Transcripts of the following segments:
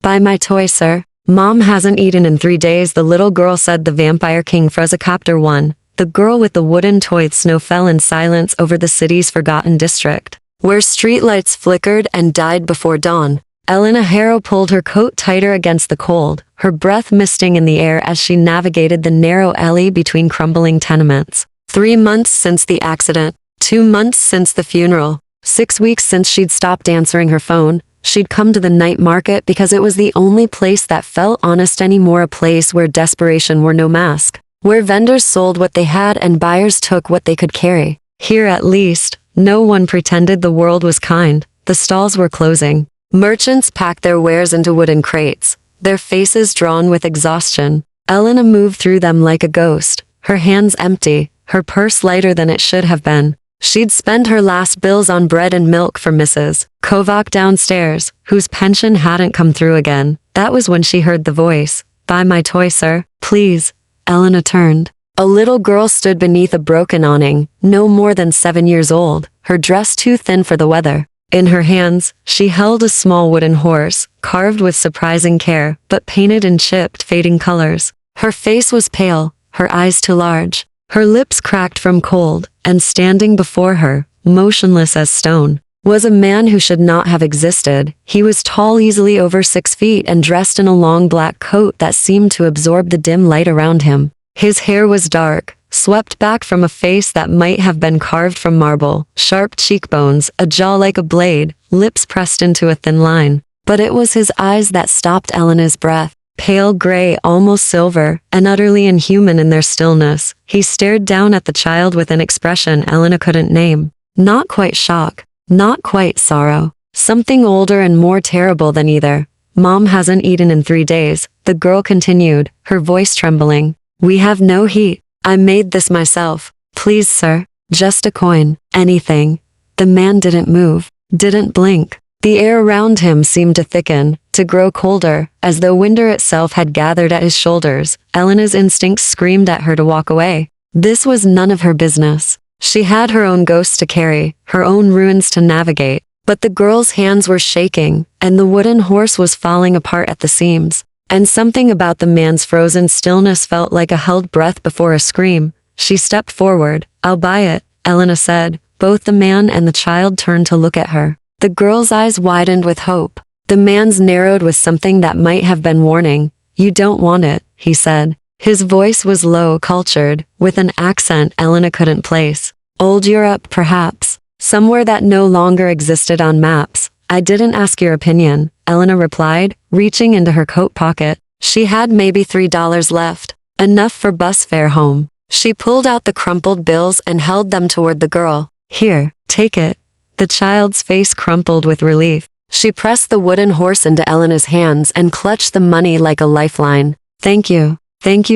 Buy my toy, sir. Mom hasn't eaten in 3 days, the little girl said. The Vampire King Chapter 1. The girl with the wooden toy. Snow fell in silence over the city's forgotten district, where streetlights flickered and died before dawn. Elena Harrow pulled her coat tighter against the cold, her breath misting in the air as she navigated the narrow alley between crumbling tenements. 3 months since the accident, 2 months since the funeral, 6 weeks since she'd stopped answering her phone. She'd come to the night market because it was the only place that felt honest anymore, a place where desperation wore no mask, where vendors sold what they had and buyers took what they could carry. Here at least, no one pretended the world was kind. The stalls were closing. Merchants packed their wares into wooden crates, their faces drawn with exhaustion. Elena moved through them like a ghost, her hands empty, her purse lighter than it should have been. She'd spent her last bills on bread and milk for Mrs. Kovac downstairs, whose pension hadn't come through again. That was when she heard the voice. Buy my toy, sir, please. Elena turned. A little girl stood beneath a broken awning, no more than 7 years old, her dress too thin for the weather. In her hands, she held a small wooden horse, carved with surprising care, but painted in chipped, fading colors. Her face was pale, her eyes too large, her lips cracked from cold, and standing before her, motionless as stone, was a man who should not have existed. He was tall, easily over 6 feet, and dressed in a long black coat that seemed to absorb the dim light around him. His hair was dark, swept back from a face that might have been carved from marble, sharp cheekbones, a jaw like a blade, lips pressed into a thin line. But it was his eyes that stopped Elena's breath, pale gray, almost silver, and utterly inhuman in their stillness. He stared down at the child with an expression Elena couldn't name. Not quite shock, not quite sorrow, something older and more terrible than either. Mom hasn't eaten in 3 days, the girl continued, her voice trembling. We have no heat. I made this myself. Please, sir, just a coin, anything. The man didn't move, didn't blink. The air around him seemed to thicken, to grow colder, as though winter itself had gathered at his shoulders. Elena's instincts screamed at her to walk away. This was none of her business. She had her own ghosts to carry, her own ruins to navigate. But the girl's hands were shaking, and the wooden horse was falling apart at the seams. And something about the man's frozen stillness felt like a held breath before a scream. She stepped forward. I'll buy it, Elena said. Both the man and the child turned to look at her. The girl's eyes widened with hope. The man's narrowed with something that might have been warning. You don't want it, he said. His voice was low, cultured, with an accent Elena couldn't place. Old Europe, perhaps. Somewhere that no longer existed on maps. I didn't ask your opinion, Elena replied, reaching into her coat pocket. She had maybe $3 left, enough for bus fare home. She pulled out the crumpled bills and held them toward the girl. Here, take it. The child's face crumpled with relief. She pressed the wooden horse into Elena's hands and clutched the money like a lifeline. Thank you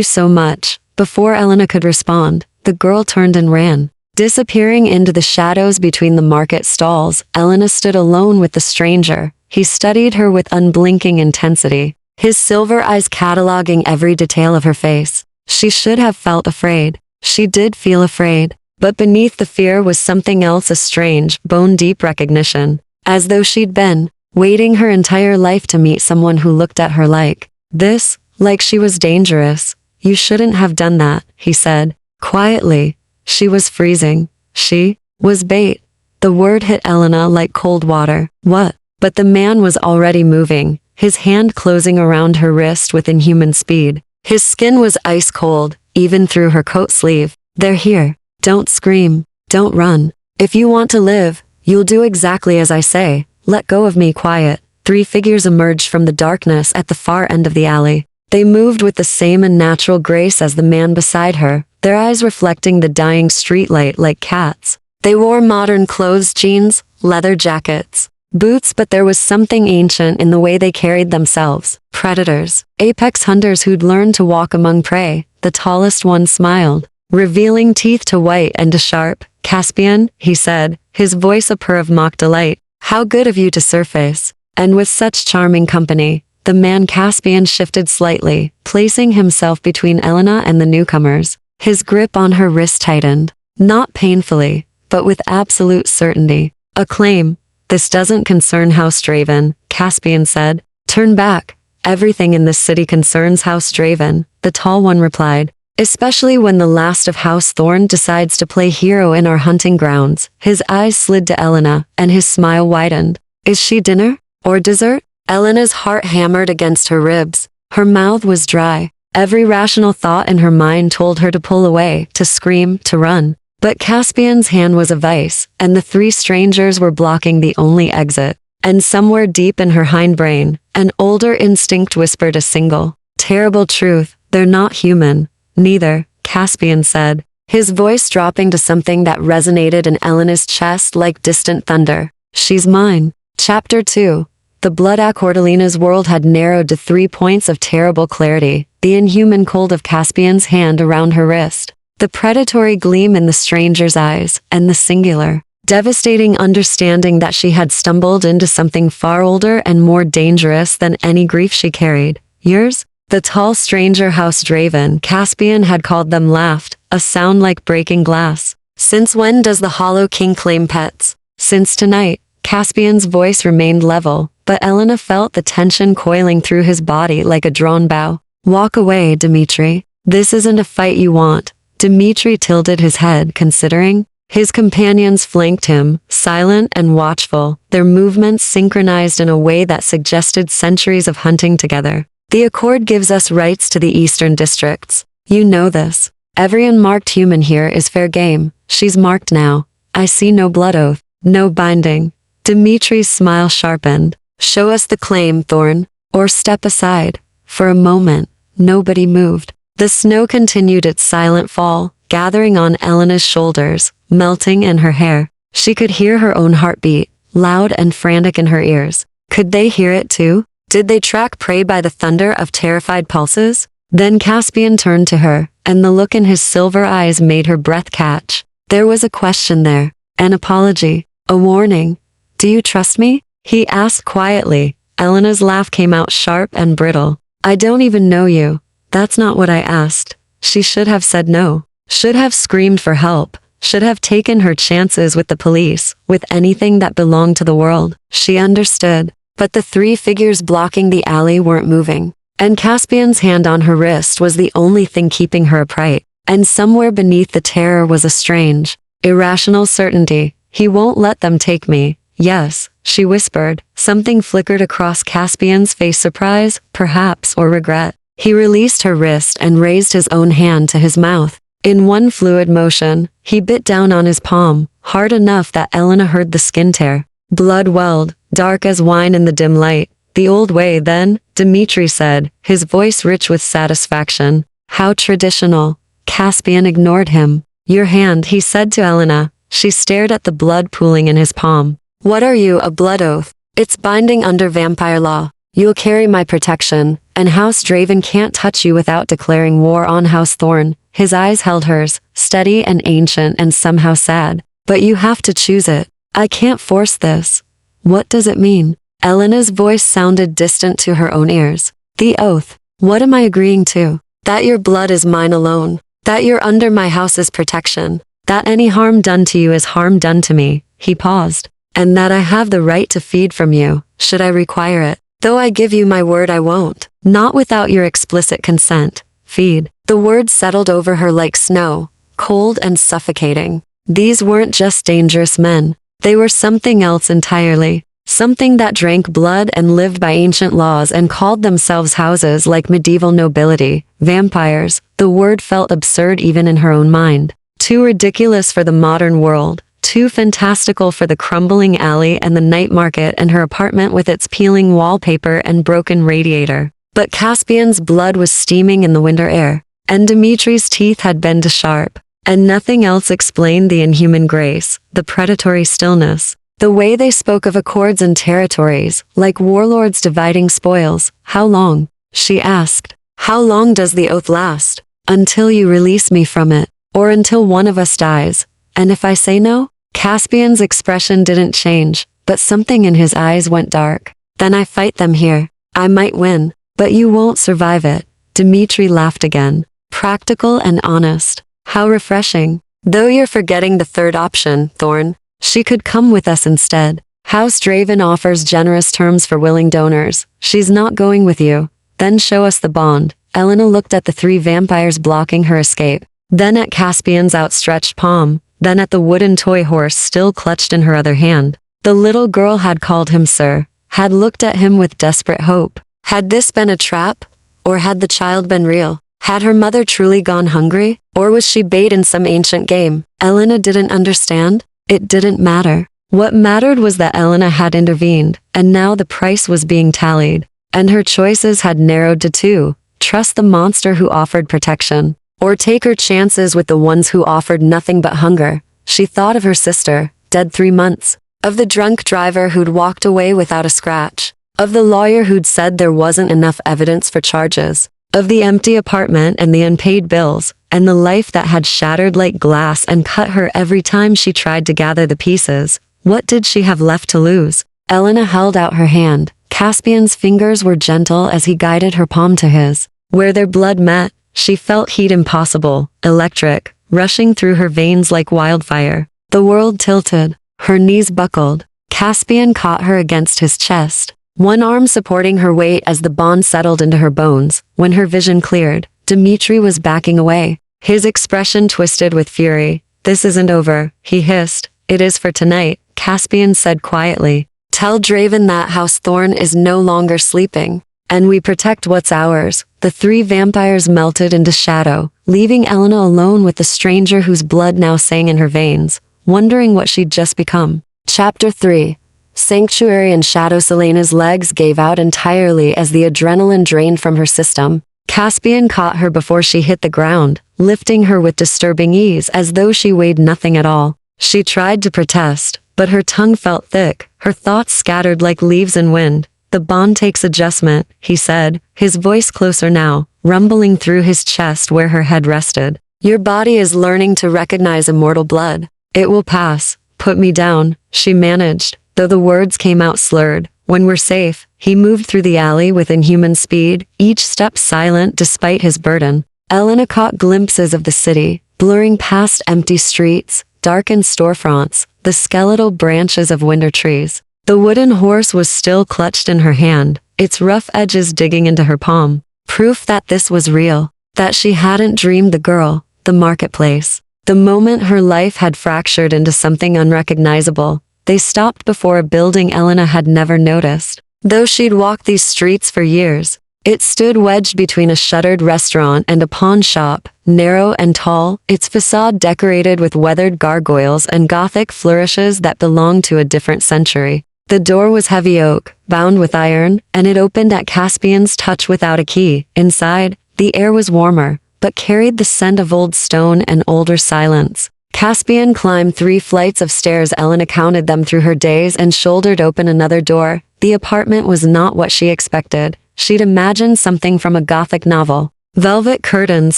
so much. Before Elena could respond, the girl turned and ran. Disappearing into the shadows between the market stalls, Elena stood alone with the stranger. He studied her with unblinking intensity, his silver eyes cataloging every detail of her face. She should have felt afraid. She did feel afraid. But beneath the fear was something else, a strange, bone-deep recognition. As though she'd been waiting her entire life to meet someone who looked at her like this, like she was dangerous. You shouldn't have done that, he said, quietly. She was freezing. She was bait. The word hit Elena like cold water. What? But the man was already moving, his hand closing around her wrist with inhuman speed. His skin was ice cold, even through her coat sleeve. They're here. Don't scream. Don't run. If you want to live, you'll do exactly as I say. Let go of me. Quiet. 3 figures emerged from the darkness at the far end of the alley. They moved with the same unnatural grace as the man beside her, their eyes reflecting the dying streetlight like cats. They wore modern clothes, jeans, leather jackets, boots, but there was something ancient in the way they carried themselves. Predators, apex hunters who'd learned to walk among prey. The tallest one smiled, revealing teeth to white and to sharp. Caspian, he said, his voice a purr of mock delight. How good of you to surface. And with such charming company. The man Caspian shifted slightly, placing himself between Elena and the newcomers. His grip on her wrist tightened, not painfully, but with absolute certainty. A claim. This doesn't concern House Draven, Caspian said. Turn back, Everything in this city concerns House Draven, the tall one replied. Especially when the last of House Thorn decides to play hero in our hunting grounds. His eyes slid to Elena, and his smile widened. Is she dinner? Or dessert? Elena's heart hammered against her ribs. Her mouth was dry. Every rational thought in her mind told her to pull away, to scream, to run. But Caspian's hand was a vice, and the three strangers were blocking the only exit. And somewhere deep in her hindbrain, an older instinct whispered a single, terrible truth: they're not human. Neither, Caspian said, his voice dropping to something that resonated in Elena's chest like distant thunder. She's mine. Chapter 2. The blood Accordalina's world had narrowed to 3 points of terrible clarity: the inhuman cold of Caspian's hand around her wrist, the predatory gleam in the stranger's eyes, and the singular, devastating understanding that she had stumbled into something far older and more dangerous than any grief she carried. Yours? The tall stranger House Draven, Caspian had called them, laughed, a sound like breaking glass. Since when does the Hollow King claim pets? Since tonight. Caspian's voice remained level, but Elena felt the tension coiling through his body like a drawn bow. Walk away, Dmitri. This isn't a fight you want. Dmitri tilted his head, considering. His companions flanked him, silent and watchful, their movements synchronized in a way that suggested centuries of hunting together. The Accord gives us rights to the eastern districts. You know this. Every unmarked human here is fair game. She's marked now. I see no blood oath, no binding. Dimitri's smile sharpened. Show us the claim, Thorn, or step aside. For a moment, nobody moved. The snow continued its silent fall, gathering on Elena's shoulders, melting in her hair. She could hear her own heartbeat, loud and frantic in her ears. Could they hear it too? Did they track prey by the thunder of terrified pulses? Then Caspian turned to her, and the look in his silver eyes made her breath catch. There was a question there, an apology, a warning. Do you trust me? He asked quietly. Elena's laugh came out sharp and brittle. I don't even know you. That's not what I asked. She should have said no, should have screamed for help, should have taken her chances with the police, with anything that belonged to the world. She understood. But the three figures blocking the alley weren't moving, and Caspian's hand on her wrist was the only thing keeping her upright. And somewhere beneath the terror was a strange, irrational certainty. He won't let them take me. Yes, she whispered. Something flickered across Caspian's face: surprise, perhaps, or regret. He released her wrist and raised his own hand to his mouth. In one fluid motion, he bit down on his palm, hard enough that Elena heard the skin tear. Blood welled, dark as wine in the dim light. The old way, then, Dmitri said, his voice rich with satisfaction. How traditional. Caspian ignored him. Your hand, he said to Elena. She stared at the blood pooling in his palm. What are you, a blood oath? It's binding under vampire law. You'll carry my protection, and House Draven can't touch you without declaring war on House Thorn. His eyes held hers, steady and ancient and somehow sad. But you have to choose it. I can't force this. What does it mean? Elena's voice sounded distant to her own ears. The oath. What am I agreeing to? That your blood is mine alone. That you're under my house's protection. That any harm done to you is harm done to me. He paused. And that I have the right to feed from you, should I require it. Though I give you my word I won't. Not without your explicit consent. Feed. The words settled over her like snow, cold and suffocating. These weren't just dangerous men. They were something else entirely. Something that drank blood and lived by ancient laws and called themselves houses like medieval nobility. Vampires. The word felt absurd even in her own mind. Too ridiculous for the modern world. Too fantastical for the crumbling alley and the night market and her apartment with its peeling wallpaper and broken radiator. But Caspian's blood was steaming in the winter air, and Dimitri's teeth had been to sharp. And nothing else explained the inhuman grace, the predatory stillness, the way they spoke of accords and territories, like warlords dividing spoils. How long? She asked. How long does the oath last? Until you release me from it, or until one of us dies. And if I say no? Caspian's expression didn't change, but something in his eyes went dark. Then I fight them here. I might win, but you won't survive it. Dmitri laughed again. Practical and honest. How refreshing. Though you're forgetting the third option, Thorn. She could come with us instead. House Draven offers generous terms for willing donors. She's not going with you. then show us the bond. Elara looked at the 3 vampires blocking her escape, then at Caspian's outstretched palm, then at the wooden toy horse still clutched in her other hand. The little girl had called him sir, had looked at him with desperate hope. Had this been a trap? Or had the child been real? Had her mother truly gone hungry? Or was she bait in some ancient game? Elara didn't understand. It didn't matter. What mattered was that Elara had intervened, and now the price was being tallied. And her choices had narrowed to 2. Trust the monster who offered protection, or take her chances with the ones who offered nothing but hunger. She thought of her sister, dead 3 months. Of the drunk driver who'd walked away without a scratch. Of the lawyer who'd said there wasn't enough evidence for charges. Of the empty apartment and the unpaid bills, and the life that had shattered like glass and cut her every time she tried to gather the pieces. What did she have left to lose? Elara held out her hand. Caspian's fingers were gentle as he guided her palm to his. Where their blood met, she felt heat impossible, electric, rushing through her veins like wildfire. The world tilted. Her knees buckled. Caspian caught her against his chest, one arm supporting her weight as the bond settled into her bones. When her vision cleared, Dimitri was backing away, his expression twisted with fury. This isn't over, he hissed. It is for tonight, Caspian said quietly. Tell Draven that House Thorn is no longer sleeping, and we protect what's ours. The 3 vampires melted into shadow, leaving Elara alone with the stranger whose blood now sang in her veins, wondering what she'd just become. Chapter 3. Sanctuary in Shadow. Selena's legs gave out entirely as the adrenaline drained from her system. Caspian caught her before she hit the ground, lifting her with disturbing ease as though she weighed nothing at all. She tried to protest, but her tongue felt thick, her thoughts scattered like leaves in wind. The bond takes adjustment, he said, his voice closer now, rumbling through his chest where her head rested. Your body is learning to recognize immortal blood. It will pass. Put me down, she managed, though the words came out slurred. When we're safe, he moved through the alley with inhuman speed, each step silent despite his burden. Elara caught glimpses of the city, blurring past empty streets, darkened storefronts, the skeletal branches of winter trees. The wooden horse was still clutched in her hand, its rough edges digging into her palm. Proof that this was real, that she hadn't dreamed the girl, the marketplace. The moment her life had fractured into something unrecognizable, they stopped before a building Elara had never noticed. Though she'd walked these streets for years, it stood wedged between a shuttered restaurant and a pawn shop, narrow and tall, its facade decorated with weathered gargoyles and Gothic flourishes that belonged to a different century. The door was heavy oak, bound with iron, and it opened at Caspian's touch without a key. Inside, the air was warmer, but carried the scent of old stone and older silence. Caspian climbed 3 flights of stairs. Elara counted them through her days and shouldered open another door. The apartment was not what she expected. She'd imagined something from a Gothic novel. Velvet curtains,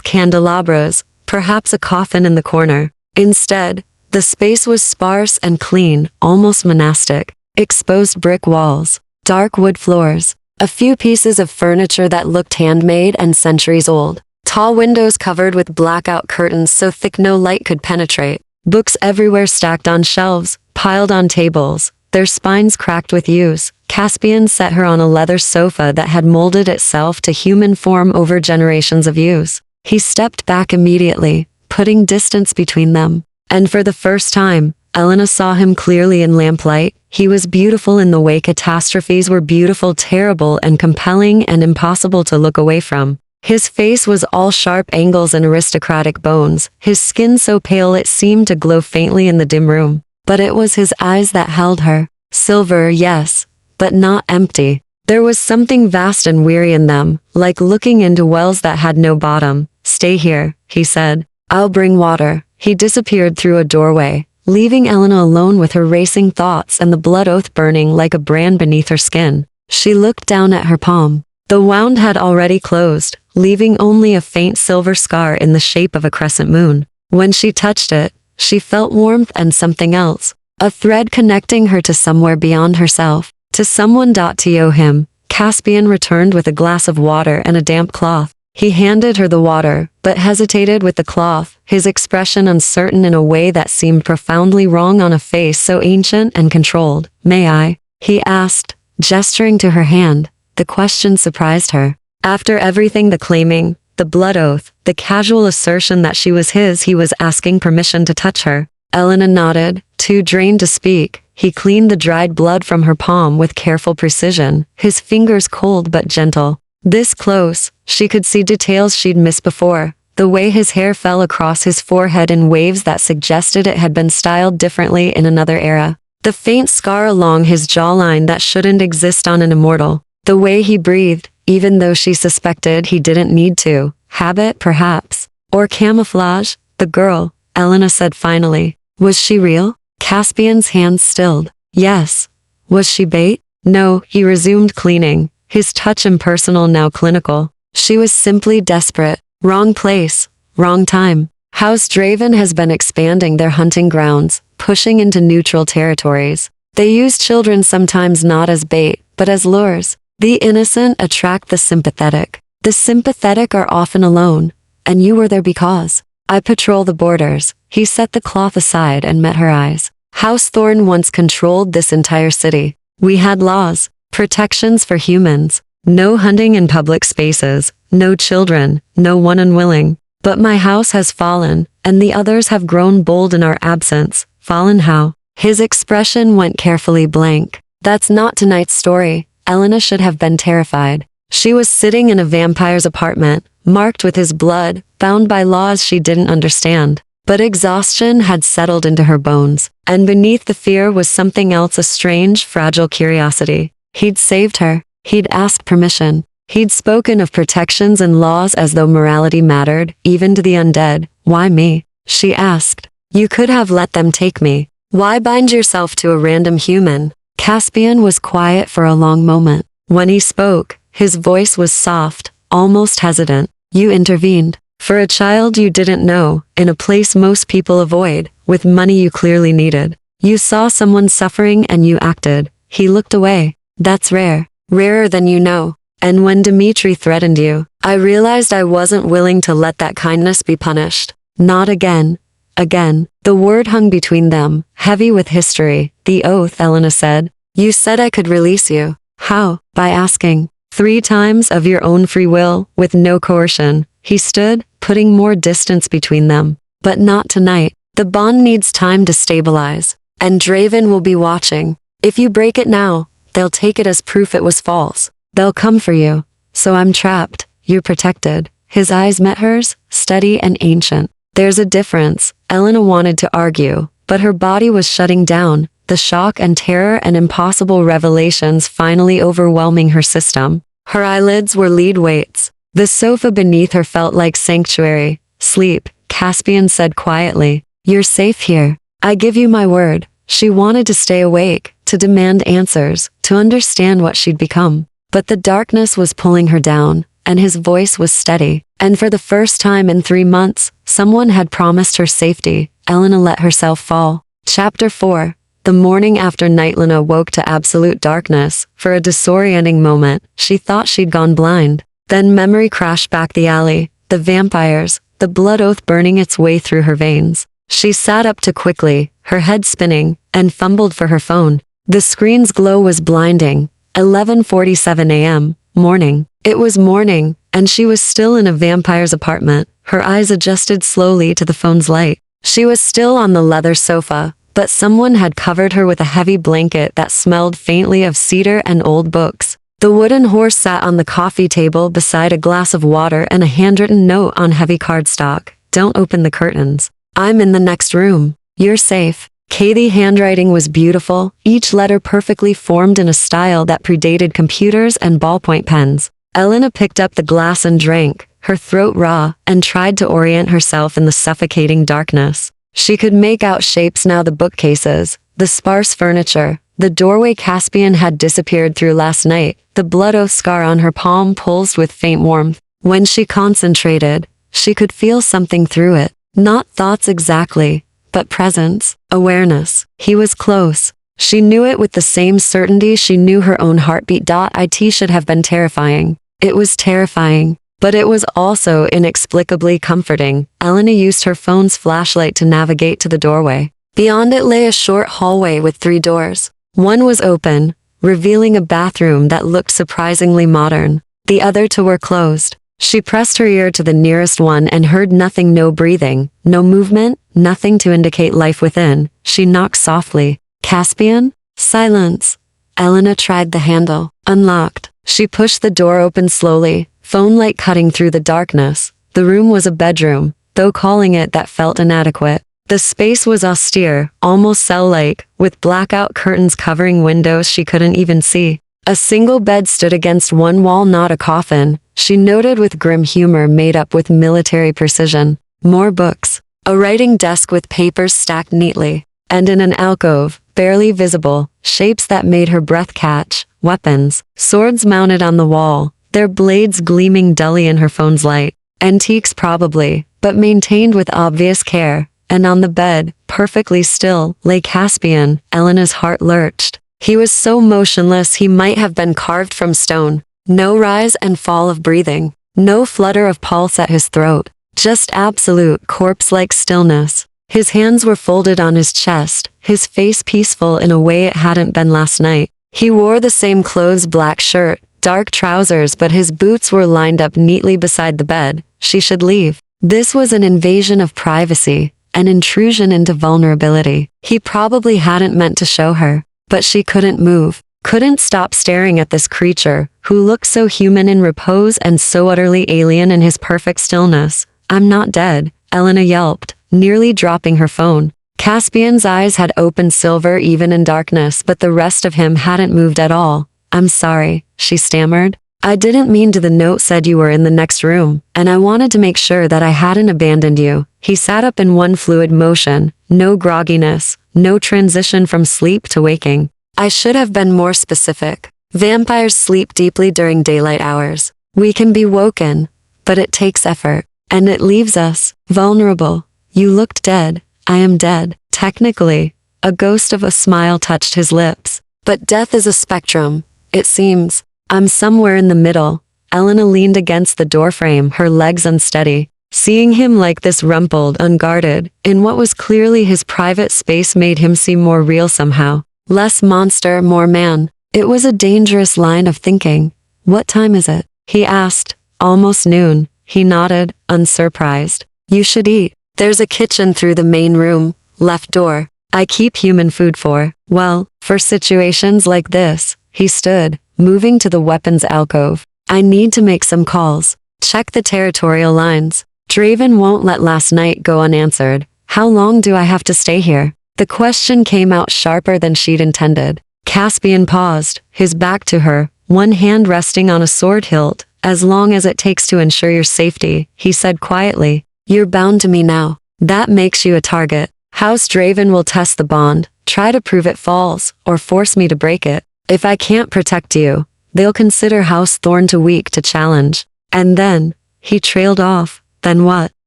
candelabras, perhaps a coffin in the corner. Instead, the space was sparse and clean, almost monastic. Exposed brick walls, dark wood floors, a few pieces of furniture that looked handmade and centuries old. Tall windows covered with blackout curtains so thick no light could penetrate. Books everywhere stacked on shelves, piled on tables, their spines cracked with use. Caspian set her on a leather sofa that had molded itself to human form over generations of use. He stepped back immediately, putting distance between them. And for the first time, Elara saw him clearly in lamplight. He was beautiful in the way catastrophes were beautiful, terrible and compelling and impossible to look away from. His face was all sharp angles and aristocratic bones, his skin so pale it seemed to glow faintly in the dim room. But it was his eyes that held her. Silver, yes, but not empty. There was something vast and weary in them, like looking into wells that had no bottom. Stay here, he said. I'll bring water. He disappeared through a doorway, leaving Elara alone with her racing thoughts and the blood oath burning like a brand beneath her skin. She looked down at her palm. The wound had already closed, leaving only a faint silver scar in the shape of a crescent moon. When she touched it, she felt warmth and something else, a thread connecting her to somewhere beyond herself, to someone. To him, Caspian returned with a glass of water and a damp cloth. He handed her the water, but hesitated with the cloth, his expression uncertain in a way that seemed profoundly wrong on a face so ancient and controlled. May I? He asked, gesturing to her hand. The question surprised her. After everything, the claiming, the blood oath, the casual assertion that she was his, he was asking permission to touch her. Elena nodded, too drained to speak. He cleaned the dried blood from her palm with careful precision, his fingers cold but gentle. This close, she could see details she'd missed before. The way his hair fell across his forehead in waves that suggested it had been styled differently in another era. The faint scar along his jawline that shouldn't exist on an immortal. The way he breathed, even though she suspected he didn't need to. Habit, perhaps. Or camouflage. The girl, Elena said finally. Was she real? Caspian's hands stilled. Yes. Was she bait? No, he resumed cleaning, his touch impersonal, now clinical. She was simply desperate. Wrong place. Wrong time. House Draven has been expanding their hunting grounds, pushing into neutral territories. They use children sometimes not as bait, but as lures. The innocent attract the sympathetic. The sympathetic are often alone, and you were there because. I patrol the borders. He set the cloth aside and met her eyes. House Thorn once controlled this entire city. We had laws, protections for humans. No hunting in public spaces, no children, no one unwilling. But my house has fallen, and the others have grown bold in our absence. Fallen how? His expression went carefully blank. That's not tonight's story. Elena should have been terrified. She was sitting in a vampire's apartment, marked with his blood, bound by laws she didn't understand. But exhaustion had settled into her bones, and beneath the fear was something else, a strange, fragile curiosity. He'd saved her. He'd asked permission. He'd spoken of protections and laws as though morality mattered, even to the undead. Why me? She asked. You could have let them take me. Why bind yourself to a random human? Caspian was quiet for a long moment. When he spoke, his voice was soft, almost hesitant. You intervened. For a child you didn't know, in a place most people avoid, with money you clearly needed. You saw someone suffering and you acted. He looked away. That's rare. Rarer than you know. And when Dimitri threatened you, I realized I wasn't willing to let that kindness be punished. Not again. Again. The word hung between them, heavy with history. The oath, Elena said. You said I could release you. How? By asking. 3 times of your own free will, with no coercion. He stood, putting more distance between them. But not tonight. The bond needs time to stabilize. And Draven will be watching. If you break it now, they'll take it as proof it was false. They'll come for you. So I'm trapped. You're protected. His eyes met hers, steady and ancient. There's a difference. Elena wanted to argue, but her body was shutting down, the shock and terror and impossible revelations finally overwhelming her system. Her eyelids were lead weights. The sofa beneath her felt like sanctuary. Sleep, Caspian said quietly. You're safe here. I give you my word. She wanted to stay awake, to demand answers, to understand what she'd become. But the darkness was pulling her down, and his voice was steady. And for the first time in 3 months, someone had promised her safety. Elena let herself fall. Chapter 4. The morning after Nightlina woke to absolute darkness. For a disorienting moment, she thought she'd gone blind. Then memory crashed back the alley, the vampires, the blood oath burning its way through her veins. She sat up too quickly, her head spinning, and fumbled for her phone. The screen's glow was blinding. 11:47 a.m. Morning. It was morning, and she was still in a vampire's apartment. Her eyes adjusted slowly to the phone's light. She was still on the leather sofa, but someone had covered her with a heavy blanket that smelled faintly of cedar and old books. The wooden horse sat on the coffee table beside a glass of water and a handwritten note on heavy cardstock. Don't open the curtains. I'm in the next room. You're safe. The handwriting was beautiful, each letter perfectly formed in a style that predated computers and ballpoint pens. Elena picked up the glass and drank, her throat raw, and tried to orient herself in the suffocating darkness. She could make out shapes now, the bookcases, the sparse furniture, the doorway Caspian had disappeared through last night, the blood oath scar on her palm pulsed with faint warmth. When she concentrated, she could feel something through it. Not thoughts exactly, but presence, awareness. He was close. She knew it with the same certainty she knew her own heartbeat. It should have been terrifying. It was terrifying, but it was also inexplicably comforting. Elena used her phone's flashlight to navigate to the doorway. Beyond it lay a short hallway with 3 doors. One was open, revealing a bathroom that looked surprisingly modern. The other two were closed. She pressed her ear to the nearest one and heard nothing, no breathing, no movement, nothing to indicate life within. She knocked softly. Caspian? Silence. Elena tried the handle. Unlocked. She pushed the door open slowly, phone light cutting through the darkness. The room was a bedroom, though calling it that felt inadequate. The space was austere, almost cell-like, with blackout curtains covering windows she couldn't even see. A single bed stood against one wall, not a coffin, she noted with grim humor made up with military precision. More books. A writing desk with papers stacked neatly. And in an alcove, barely visible, shapes that made her breath catch. Weapons. Swords mounted on the wall, their blades gleaming dully in her phone's light. Antiques probably, but maintained with obvious care. And on the bed, perfectly still, lay Caspian. Elena's heart lurched. He was so motionless he might have been carved from stone. No rise and fall of breathing. No flutter of pulse at his throat. Just absolute corpse-like stillness. His hands were folded on his chest, his face peaceful in a way it hadn't been last night. He wore the same clothes, black shirt, dark trousers, but his boots were lined up neatly beside the bed. She should leave. This was an invasion of privacy. An intrusion into vulnerability. He probably hadn't meant to show her, but she couldn't move, couldn't stop staring at this creature, who looked so human in repose and so utterly alien in his perfect stillness. I'm not dead, Elena yelped, nearly dropping her phone. Caspian's eyes had opened silver even in darkness, but the rest of him hadn't moved at all. I'm sorry, she stammered. I didn't mean to. The note said you were in the next room, and I wanted to make sure that I hadn't abandoned you. He sat up in one fluid motion, no grogginess, no transition from sleep to waking. I should have been more specific. Vampires sleep deeply during daylight hours. We can be woken, but it takes effort, and it leaves us vulnerable. You looked dead. I am dead. Technically, a ghost of a smile touched his lips. But death is a spectrum, it seems. I'm somewhere in the middle. Elena leaned against the doorframe, her legs unsteady. Seeing him like this, rumpled, unguarded, in what was clearly his private space, made him seem more real somehow. Less monster, more man. It was a dangerous line of thinking. What time is it? He asked. Almost noon. He nodded, unsurprised. You should eat. There's a kitchen through the main room, left door. I keep human food for, well, for situations like this. He stood, moving to the weapons alcove. I need to make some calls. Check the territorial lines. Draven won't let last night go unanswered. How long do I have to stay here? The question came out sharper than she'd intended. Caspian paused, his back to her, one hand resting on a sword hilt. As long as it takes to ensure your safety, he said quietly. You're bound to me now. That makes you a target. House Draven will test the bond, try to prove it false, or force me to break it. If I can't protect you, they'll consider House Thorn too weak to challenge. And then, he trailed off. Then what?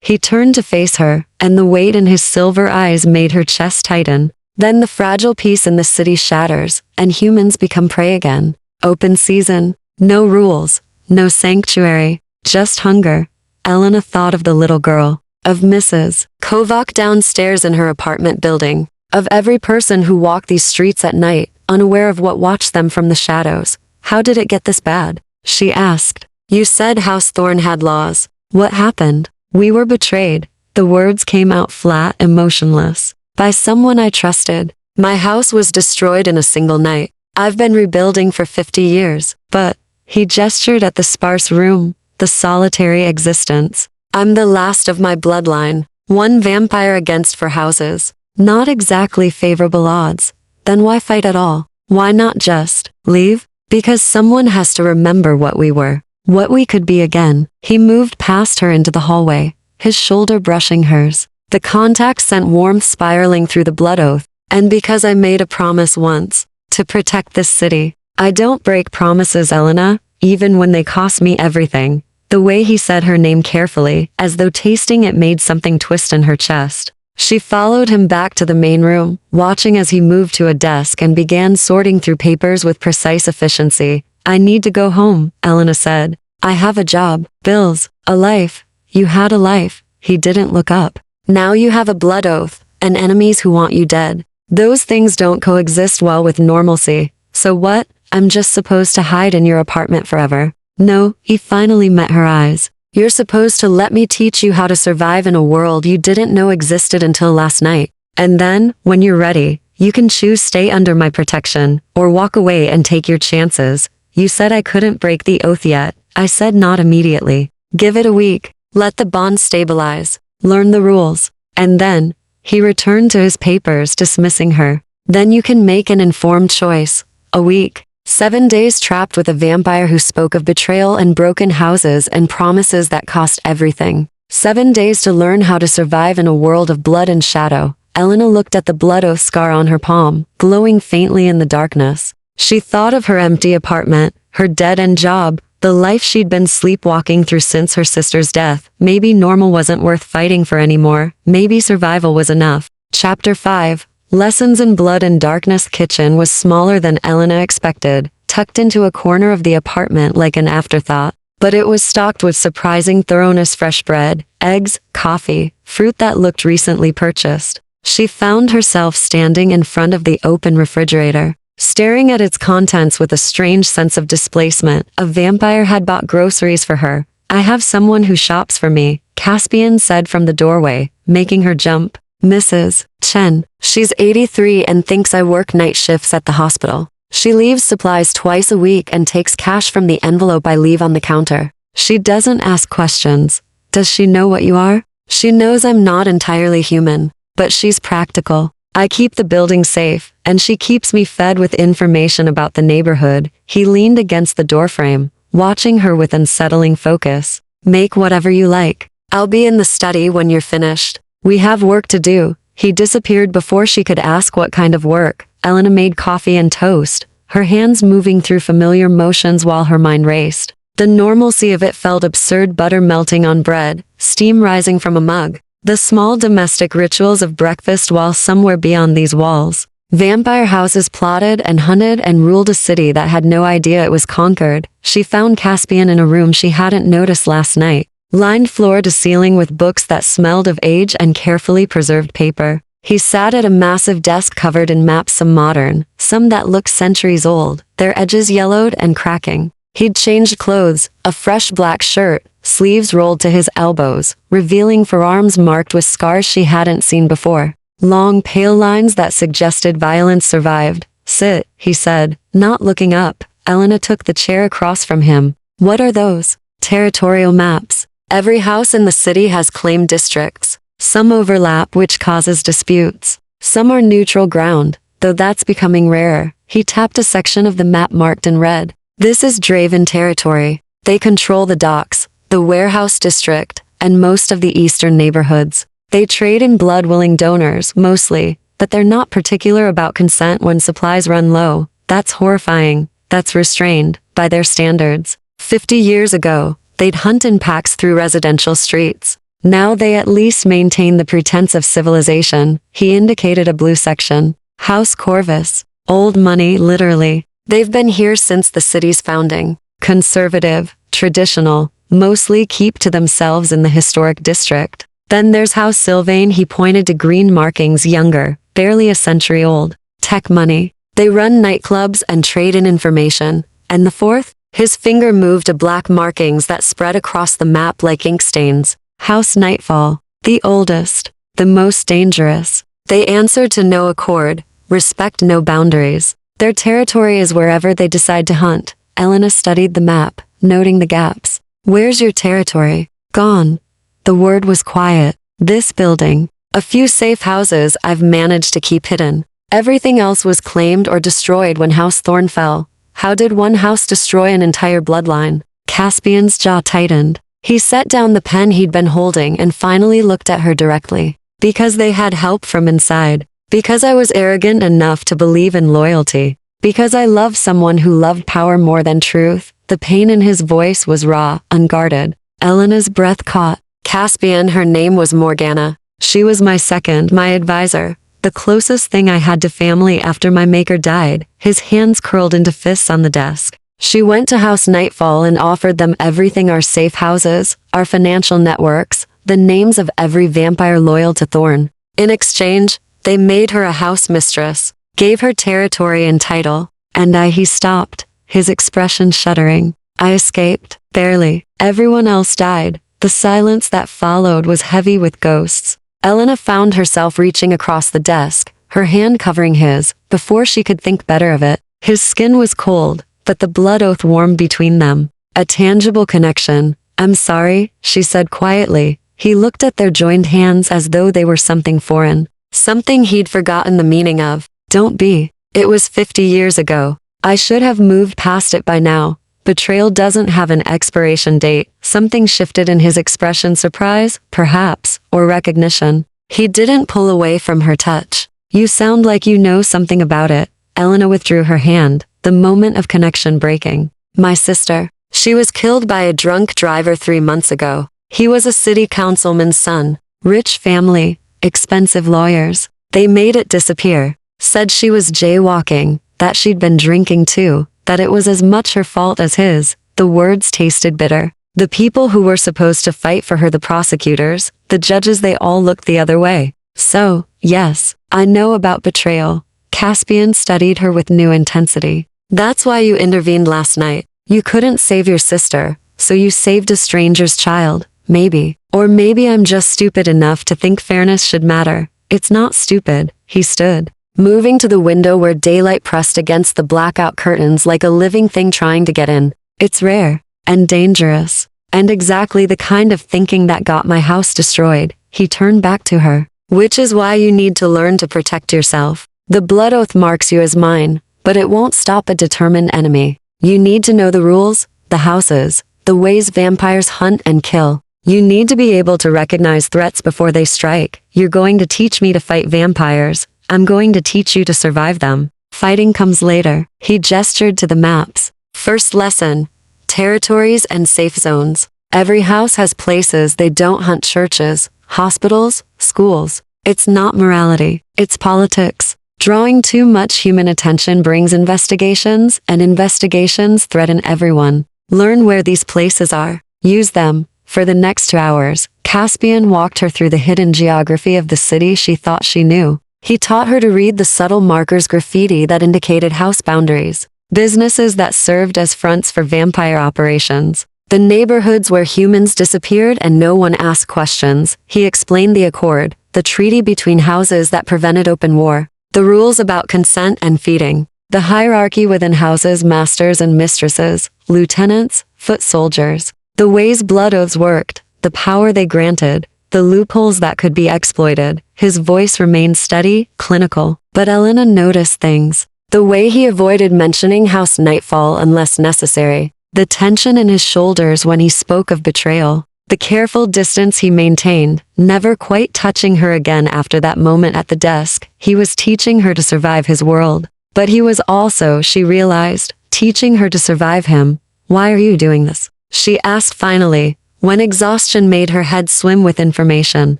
He turned to face her, and the weight in his silver eyes made her chest tighten. Then the fragile peace in the city shatters, and humans become prey again. Open season. No rules. No sanctuary. Just hunger. Elena thought of the little girl. Of Mrs. Kovac downstairs in her apartment building. Of every person who walked these streets at night, unaware of what watched them from the shadows. How did it get this bad? She asked. You said House Thorn had laws. What happened? We were betrayed. The words came out flat, emotionless. By someone I trusted. My house was destroyed in a single night. I've been rebuilding for 50 years. But, he gestured at the sparse room, the solitary existence. I'm the last of my bloodline. One vampire against 4 houses. Not exactly favorable odds. Then why fight at all? Why not just leave? Because someone has to remember what we were. What we could be again. He moved past her into the hallway, his shoulder brushing hers. The contact sent warmth spiraling through the blood oath. And because I made a promise once, to protect this city. I don't break promises, Elena, even when they cost me everything. The way he said her name carefully, as though tasting it made something twist in her chest. She followed him back to the main room, watching as he moved to a desk and began sorting through papers with precise efficiency. I need to go home, Elena said. I have a job, bills, a life. You had a life. He didn't look up. Now you have a blood oath, and enemies who want you dead. Those things don't coexist well with normalcy. So what? I'm just supposed to hide in your apartment forever. No, he finally met her eyes. You're supposed to let me teach you how to survive in a world you didn't know existed until last night. And then, when you're ready, you can choose stay under my protection, or walk away and take your chances. You said I couldn't break the oath yet. I said not immediately. Give it a week. Let the bond stabilize. Learn the rules. And then, he returned to his papers, dismissing her. Then you can make an informed choice. A week. 7 days trapped with a vampire who spoke of betrayal and broken houses and promises that cost everything. 7 days to learn how to survive in a world of blood and shadow. Elena looked at the blood oath scar on her palm, glowing faintly in the darkness. She thought of her empty apartment, her dead-end job, the life she'd been sleepwalking through since her sister's death. Maybe normal wasn't worth fighting for anymore. Maybe survival was enough. Chapter 5. Lessons in Blood and Darkness. Kitchen was smaller than Elena expected, tucked into a corner of the apartment like an afterthought. But it was stocked with surprising thoroughness: fresh bread, eggs, coffee, fruit that looked recently purchased. She found herself standing in front of the open refrigerator, staring at its contents with a strange sense of displacement. A vampire had bought groceries for her. I have someone who shops for me, Cassian said from the doorway, making her jump. Mrs. Chen. She's 83 and thinks I work night shifts at the hospital. She leaves supplies twice a week and takes cash from the envelope I leave on the counter. She doesn't ask questions. Does she know what you are? She knows I'm not entirely human. But she's practical. I keep the building safe, and she keeps me fed with information about the neighborhood. He leaned against the doorframe, watching her with unsettling focus. Make whatever you like. I'll be in the study when you're finished. We have work to do. He disappeared before she could ask what kind of work. Elena made coffee and toast, her hands moving through familiar motions while her mind raced. The normalcy of it felt absurd: butter melting on bread, steam rising from a mug. The small domestic rituals of breakfast, while somewhere beyond these walls, vampire houses plotted and hunted and ruled a city that had no idea it was conquered. She found Cassian in a room she hadn't noticed last night, lined floor to ceiling with books that smelled of age and carefully preserved paper. He sat at a massive desk covered in maps, some modern, some that looked centuries old, their edges yellowed and cracking. He'd changed clothes, a fresh black shirt, sleeves rolled to his elbows, revealing forearms marked with scars she hadn't seen before. Long, pale lines that suggested violence survived. Sit, he said, not looking up. Elena took the chair across from him. What are those? Territorial maps. Every house in the city has claimed districts. Some overlap, which causes disputes. Some are neutral ground, though that's becoming rarer. He tapped a section of the map marked in red. This is Draven territory. They control the docks, the warehouse district, and most of the eastern neighborhoods. They trade in blood-willing donors, mostly, but they're not particular about consent when supplies run low. That's horrifying. That's restrained, by their standards. 50 years ago, they'd hunt in packs through residential streets. Now they at least maintain the pretense of civilization. He indicated a blue section. House Corvus. Old money, literally. They've been here since the city's founding. Conservative, traditional, mostly keep to themselves in the historic district. Then there's House Sylvain. He pointed to green markings, younger, barely a century old. Tech money. They run nightclubs and trade in information. And the fourth? His finger moved to black markings that spread across the map like ink stains. House Nightfall. The oldest. The most dangerous. They answer to no accord, respect no boundaries. Their territory is wherever they decide to hunt. Elena studied the map, noting the gaps. Where's your territory? Gone. The word was quiet. This building. A few safe houses I've managed to keep hidden. Everything else was claimed or destroyed when House Thorn fell. How did one house destroy an entire bloodline? Caspian's jaw tightened. He set down the pen he'd been holding and finally looked at her directly. Because they had help from inside. Because I was arrogant enough to believe in loyalty. Because I loved someone who loved power more than truth. The pain in his voice was raw, unguarded. Elena's breath caught. Caspian, her name was Morgana. She was my second, my advisor. The closest thing I had to family after my maker died. His hands curled into fists on the desk. She went to House Nightfall and offered them everything: our safe houses, our financial networks, the names of every vampire loyal to Thorn. In exchange, they made her a house mistress, gave her territory and title, and he stopped, his expression shuddering. I escaped. Barely. Everyone else died. The silence that followed was heavy with ghosts. Elena found herself reaching across the desk, her hand covering his, before she could think better of it. His skin was cold, but the blood oath warmed between them. A tangible connection. I'm sorry, she said quietly. He looked at their joined hands as though they were something foreign. Something he'd forgotten the meaning of. Don't be. It was 50 years ago. I should have moved past it by now. Betrayal doesn't have an expiration date. Something shifted in his expression, surprise, perhaps, or recognition. He didn't pull away from her touch. You sound like you know something about it. Elena withdrew her hand, the moment of connection breaking. My sister. She was killed by a drunk driver 3 months ago. He was a city councilman's son. Rich family, expensive lawyers. They made it disappear. Said she was jaywalking, that she'd been drinking too, that it was as much her fault as his. The words tasted bitter. The people who were supposed to fight for her, the prosecutors, the judges, they all looked the other way. So, yes, I know about betrayal. Cassian studied her with new intensity. That's why you intervened last night. You couldn't save your sister, so you saved a stranger's child, maybe. Or maybe I'm just stupid enough to think fairness should matter. It's not stupid. He stood, moving to the window where daylight pressed against the blackout curtains like a living thing trying to get in. It's rare and dangerous, and exactly the kind of thinking that got my house destroyed. He turned back to her. Which is why you need to learn to protect yourself. The blood oath marks you as mine, but it won't stop a determined enemy. You need to know the rules, the houses, the ways vampires hunt and kill. You need to be able to recognize threats before they strike. You're going to teach me to fight vampires. I'm going to teach you to survive them. Fighting comes later. He gestured to the maps. First lesson: territories and safe zones. Every house has places they don't hunt: churches, hospitals, schools. It's not morality, it's politics. Drawing too much human attention brings investigations, and investigations threaten everyone. Learn where these places are. Use them. For the next 2 hours, Cassian walked her through the hidden geography of the city she thought she knew. He taught her to read the subtle markers, graffiti that indicated house boundaries, businesses that served as fronts for vampire operations, the neighborhoods where humans disappeared and no one asked questions. He explained the accord, the treaty between houses that prevented open war, the rules about consent and feeding, the hierarchy within houses: masters and mistresses, lieutenants, foot soldiers, the ways blood oaths worked, the power they granted, the loopholes that could be exploited. His voice remained steady, clinical, but Elena noticed things. The way he avoided mentioning house nightfall unless necessary, the tension in his shoulders when he spoke of betrayal, the careful distance he maintained, never quite touching her again after that moment at the desk. He was teaching her to survive his world, but he was also, she realized, teaching her to survive him. Why are you doing this? She asked finally, when exhaustion made her head swim with information.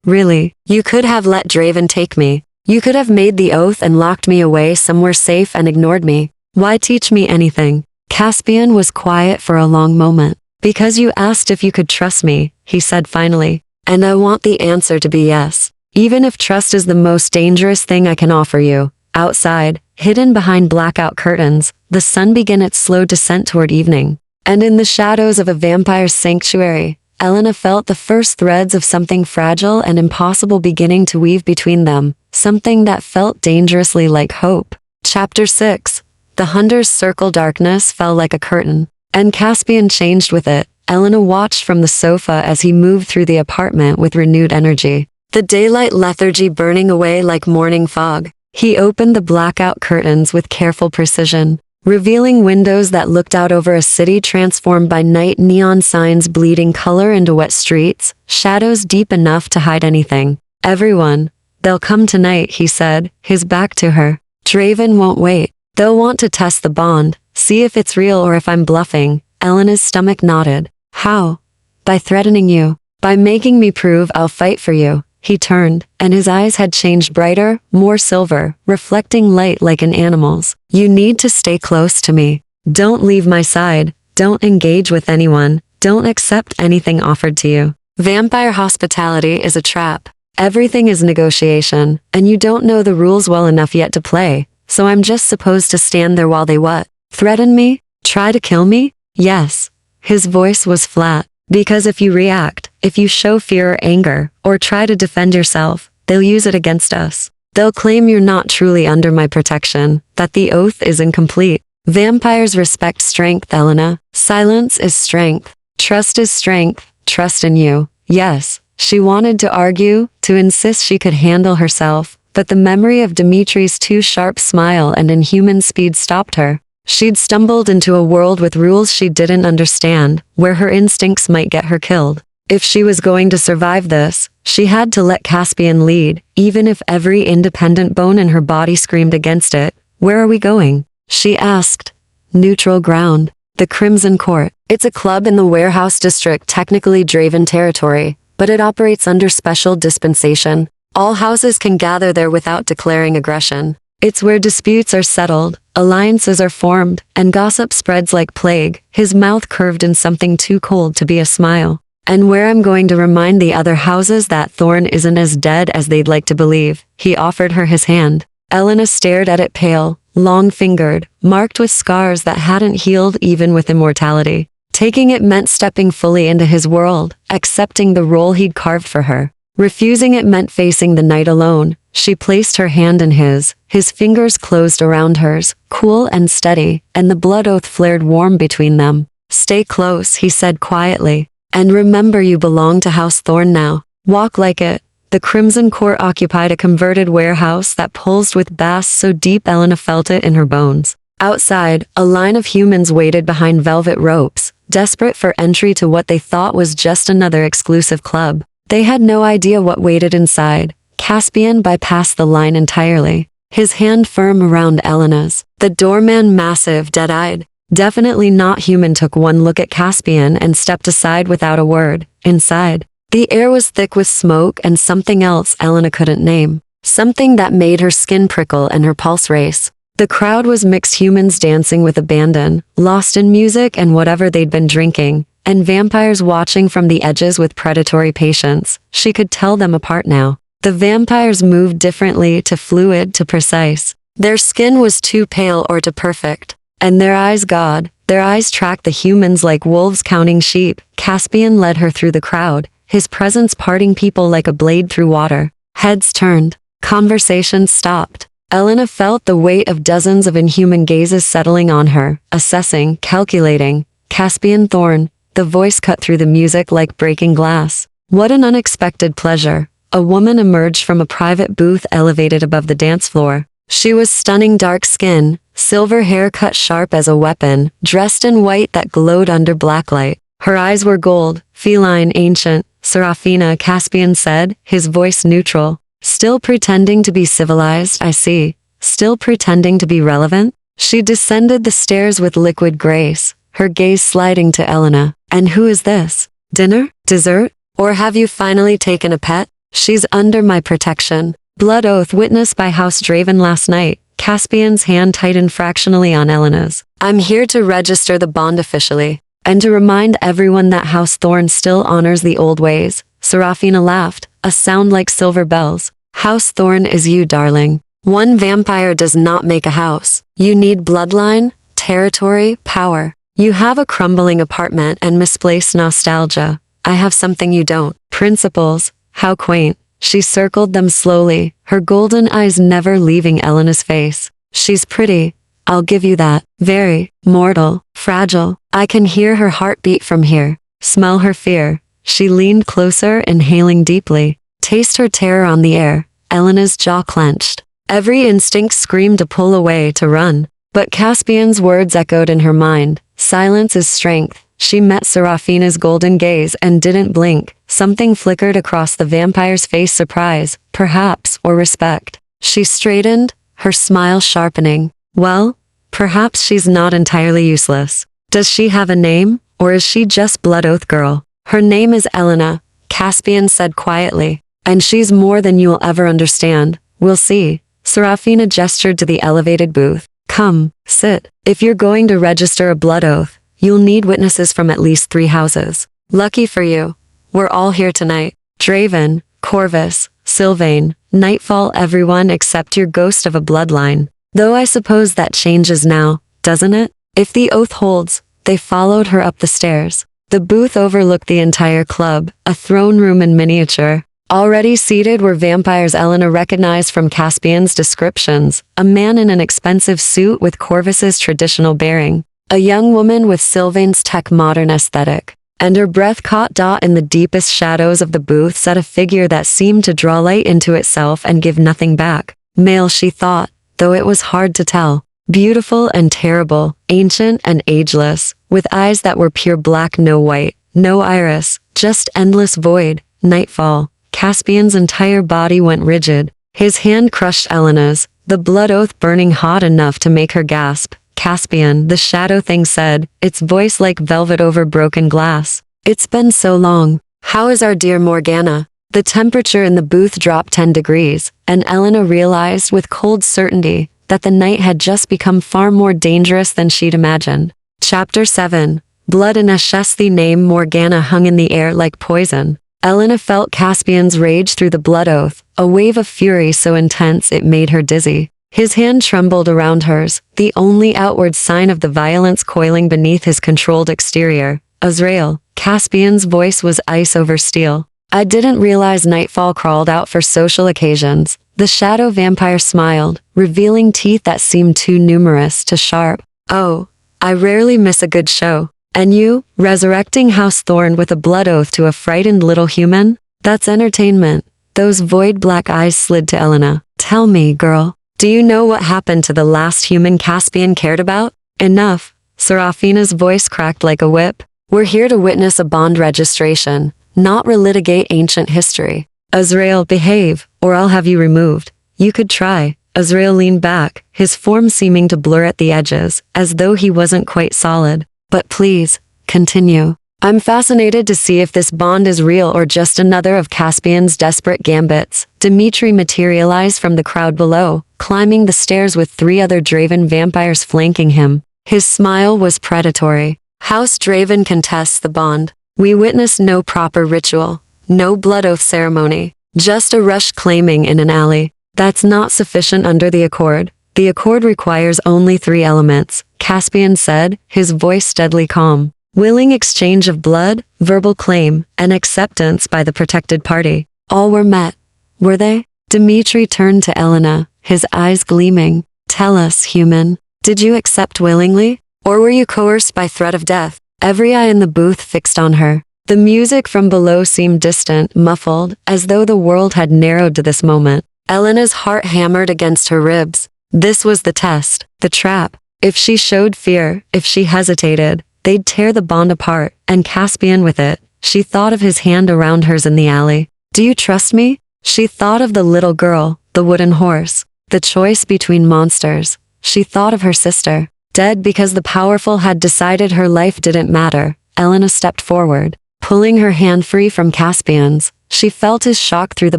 Really, you could have let Draven take me. You could have made the oath and locked me away somewhere safe and ignored me. Why teach me anything? Cassian was quiet for a long moment. Because you asked if you could trust me, he said finally. And I want the answer to be yes. Even if trust is the most dangerous thing I can offer you. Outside, hidden behind blackout curtains, the sun began its slow descent toward evening. And in the shadows of a vampire's sanctuary, Elena felt the first threads of something fragile and impossible beginning to weave between them, something that felt dangerously like hope. Chapter 6. The hunter's circle. Darkness fell like a curtain, and Cassian changed with it. Elena watched from the sofa as he moved through the apartment with renewed energy, the daylight lethargy burning away like morning fog. He opened the blackout curtains with careful precision, revealing windows that looked out over a city transformed by night: neon signs bleeding color into wet streets, shadows deep enough to hide anything. Everyone. They'll come tonight, he said, his back to her. Draven won't wait. They'll want to test the bond, see if it's real or if I'm bluffing. Elena's stomach nodded. How? By threatening you. By making me prove I'll fight for you. He turned, and his eyes had changed brighter, more silver, reflecting light like an animal's. You need to stay close to me. Don't leave my side. Don't engage with anyone. Don't accept anything offered to you. Vampire hospitality is a trap. Everything is negotiation, and you don't know the rules well enough yet to play. So I'm just supposed to stand there while they what? Threaten me? Try to kill me? Yes. His voice was flat. Because if you react, if you show fear or anger, or try to defend yourself, they'll use it against us. They'll claim you're not truly under my protection, that the oath is incomplete. Vampires respect strength, Elena. Silence is strength. Trust is strength. Trust in you. Yes. She wanted to argue, to insist she could handle herself, but the memory of Dimitri's too sharp smile and inhuman speed stopped her. She'd stumbled into a world with rules she didn't understand, where her instincts might get her killed. If she was going to survive this, she had to let Cassian lead, even if every independent bone in her body screamed against it. Where are we going? She asked. Neutral ground. The Crimson Court. It's a club in the warehouse district, technically Draven territory, but it operates under special dispensation. All houses can gather there without declaring aggression. It's where disputes are settled, alliances are formed, and gossip spreads like plague. His mouth curved in something too cold to be a smile. And where I'm going to remind the other houses that Thorn isn't as dead as they'd like to believe. He offered her his hand. Elena stared at it, pale, long-fingered, marked with scars that hadn't healed even with immortality. Taking it meant stepping fully into his world, accepting the role he'd carved for her. Refusing it meant facing the night alone. She placed her hand in his fingers closed around hers, cool and steady, and the blood oath flared warm between them. Stay close, he said quietly. And remember, you belong to House Thorn now. Walk like it. The Crimson Court occupied a converted warehouse that pulsed with bass so deep Elena felt it in her bones. Outside, a line of humans waited behind velvet ropes, desperate for entry to what they thought was just another exclusive club. They had no idea what waited inside. Cassian bypassed the line entirely, his hand firm around Elena's. The doorman, massive, dead-eyed, definitely not human, took one look at Cassian and stepped aside without a word. Inside, the air was thick with smoke and something else Elena couldn't name. Something that made her skin prickle and her pulse race. The crowd was mixed, humans dancing with abandon, lost in music and whatever they'd been drinking, and vampires watching from the edges with predatory patience. She could tell them apart now. The vampires moved differently, to fluid, to precise. Their skin was too pale or too perfect. And their eyes, God, their eyes tracked the humans like wolves counting sheep. Cassian led her through the crowd, his presence parting people like a blade through water. Heads turned. Conversations stopped. Elena felt the weight of dozens of inhuman gazes settling on her, assessing, calculating. Cassian Thorn. The voice cut through the music like breaking glass. What an unexpected pleasure. A woman emerged from a private booth elevated above the dance floor. She was stunning, dark skin, silver hair cut sharp as a weapon, dressed in white that glowed under blacklight. Her eyes were gold, feline, ancient. Serafina, Cassian said, his voice neutral. Still pretending to be civilized, I see. Still pretending to be relevant? She descended the stairs with liquid grace, her gaze sliding to Elena. And who is this? Dinner? Dessert? Or have you finally taken a pet? She's under my protection. Blood oath witnessed by House Draven last night. Caspian's hand tightened fractionally on Elena's. I'm here to register the bond officially, and to remind everyone that House Thorn still honors the old ways. Serafina laughed, a sound like silver bells. House Thorn is you, darling. One vampire does not make a house. You need bloodline, territory, power. You have a crumbling apartment and misplaced nostalgia. I have something you don't. Principles. How quaint. She circled them slowly, her golden eyes never leaving Elena's face. She's pretty. I'll give you that. Very. Mortal. Fragile. I can hear her heartbeat from here. Smell her fear. She leaned closer, inhaling deeply. Taste her terror on the air. Elena's jaw clenched. Every instinct screamed to pull away, to run. But Caspian's words echoed in her mind. Silence is strength. She met Serafina's golden gaze and didn't blink. Something flickered across the vampire's face, surprise, perhaps, or respect. She straightened, her smile sharpening. Well, perhaps she's not entirely useless. Does she have a name, or is she just Blood Oath Girl? Her name is Elena, Cassian said quietly. And she's more than you'll ever understand. We'll see. Serafina gestured to the elevated booth. Come, sit. If you're going to register a blood oath, you'll need witnesses from at least 3 houses. Lucky for you, we're all here tonight. Draven, Corvus, Sylvain, Nightfall, everyone except your ghost of a bloodline. Though I suppose that changes now, doesn't it? If the oath holds, They followed her up the stairs. The booth overlooked the entire club, a throne room in miniature. Already seated were vampires Elara recognized from Caspian's descriptions, a man in an expensive suit with Corvus's traditional bearing, a young woman with Sylvain's tech modern aesthetic, and her breath caught in the deepest shadows of the booth set a figure that seemed to draw light into itself and give nothing back. Male, she thought, though it was hard to tell. Beautiful and terrible, ancient and ageless, with eyes that were pure black, no white, no iris, just endless void. Nightfall. Caspian's entire body went rigid. His hand crushed Elara's, the blood oath burning hot enough to make her gasp. Caspian, the shadow thing said, its voice like velvet over broken glass. It's been so long. How is our dear Morgana? The temperature in the booth dropped 10 degrees, and Elara realized with cold certainty that the night had just become far more dangerous than she'd imagined. Chapter 7. Blood and Ashes. The name Morgana hung in the air like poison. Elara felt Caspian's rage through the blood oath, a wave of fury so intense it made her dizzy. His hand trembled around hers, the only outward sign of the violence coiling beneath his controlled exterior. Azrael. Caspian's voice was ice over steel. I didn't realize Nightfall crawled out for social occasions. The shadow vampire smiled, revealing teeth that seemed too numerous to sharp. Oh, I rarely miss a good show. And you, resurrecting House Thorn with a blood oath to a frightened little human? That's entertainment. Those void black eyes slid to Elara. Tell me, girl, do you know what happened to the last human Caspian cared about? Enough. Serafina's voice cracked like a whip. We're here to witness a bond registration, not relitigate ancient history. Azrael, behave, or I'll have you removed. You could try. Azrael leaned back, his form seeming to blur at the edges, as though he wasn't quite solid. But please, continue. I'm fascinated to see if this bond is real or just another of Caspian's desperate gambits. Dimitri materialized from the crowd below, climbing the stairs with 3 other Draven vampires flanking him. His smile was predatory. House Draven contests the bond. We witnessed no proper ritual, no blood oath ceremony, just a rushed claiming in an alley. That's not sufficient under the accord. The accord requires only 3 elements, Caspian said, his voice deadly calm. Willing exchange of blood, verbal claim, and acceptance by the protected party. All were met. Were they? Dimitri turned to Elara, his eyes gleaming. Tell us, human, did you accept willingly? Or were you coerced by threat of death? Every eye in the booth fixed on her. The music from below seemed distant, muffled, as though the world had narrowed to this moment. Elena's heart hammered against her ribs. This was the test, the trap. If she showed fear, if she hesitated, they'd tear the bond apart, and Caspian with it. She thought of his hand around hers in the alley. Do you trust me? She thought of the little girl, the wooden horse, the choice between monsters. She thought of her sister, dead because the powerful had decided her life didn't matter. Elara stepped forward, pulling her hand free from Caspian's. She felt his shock through the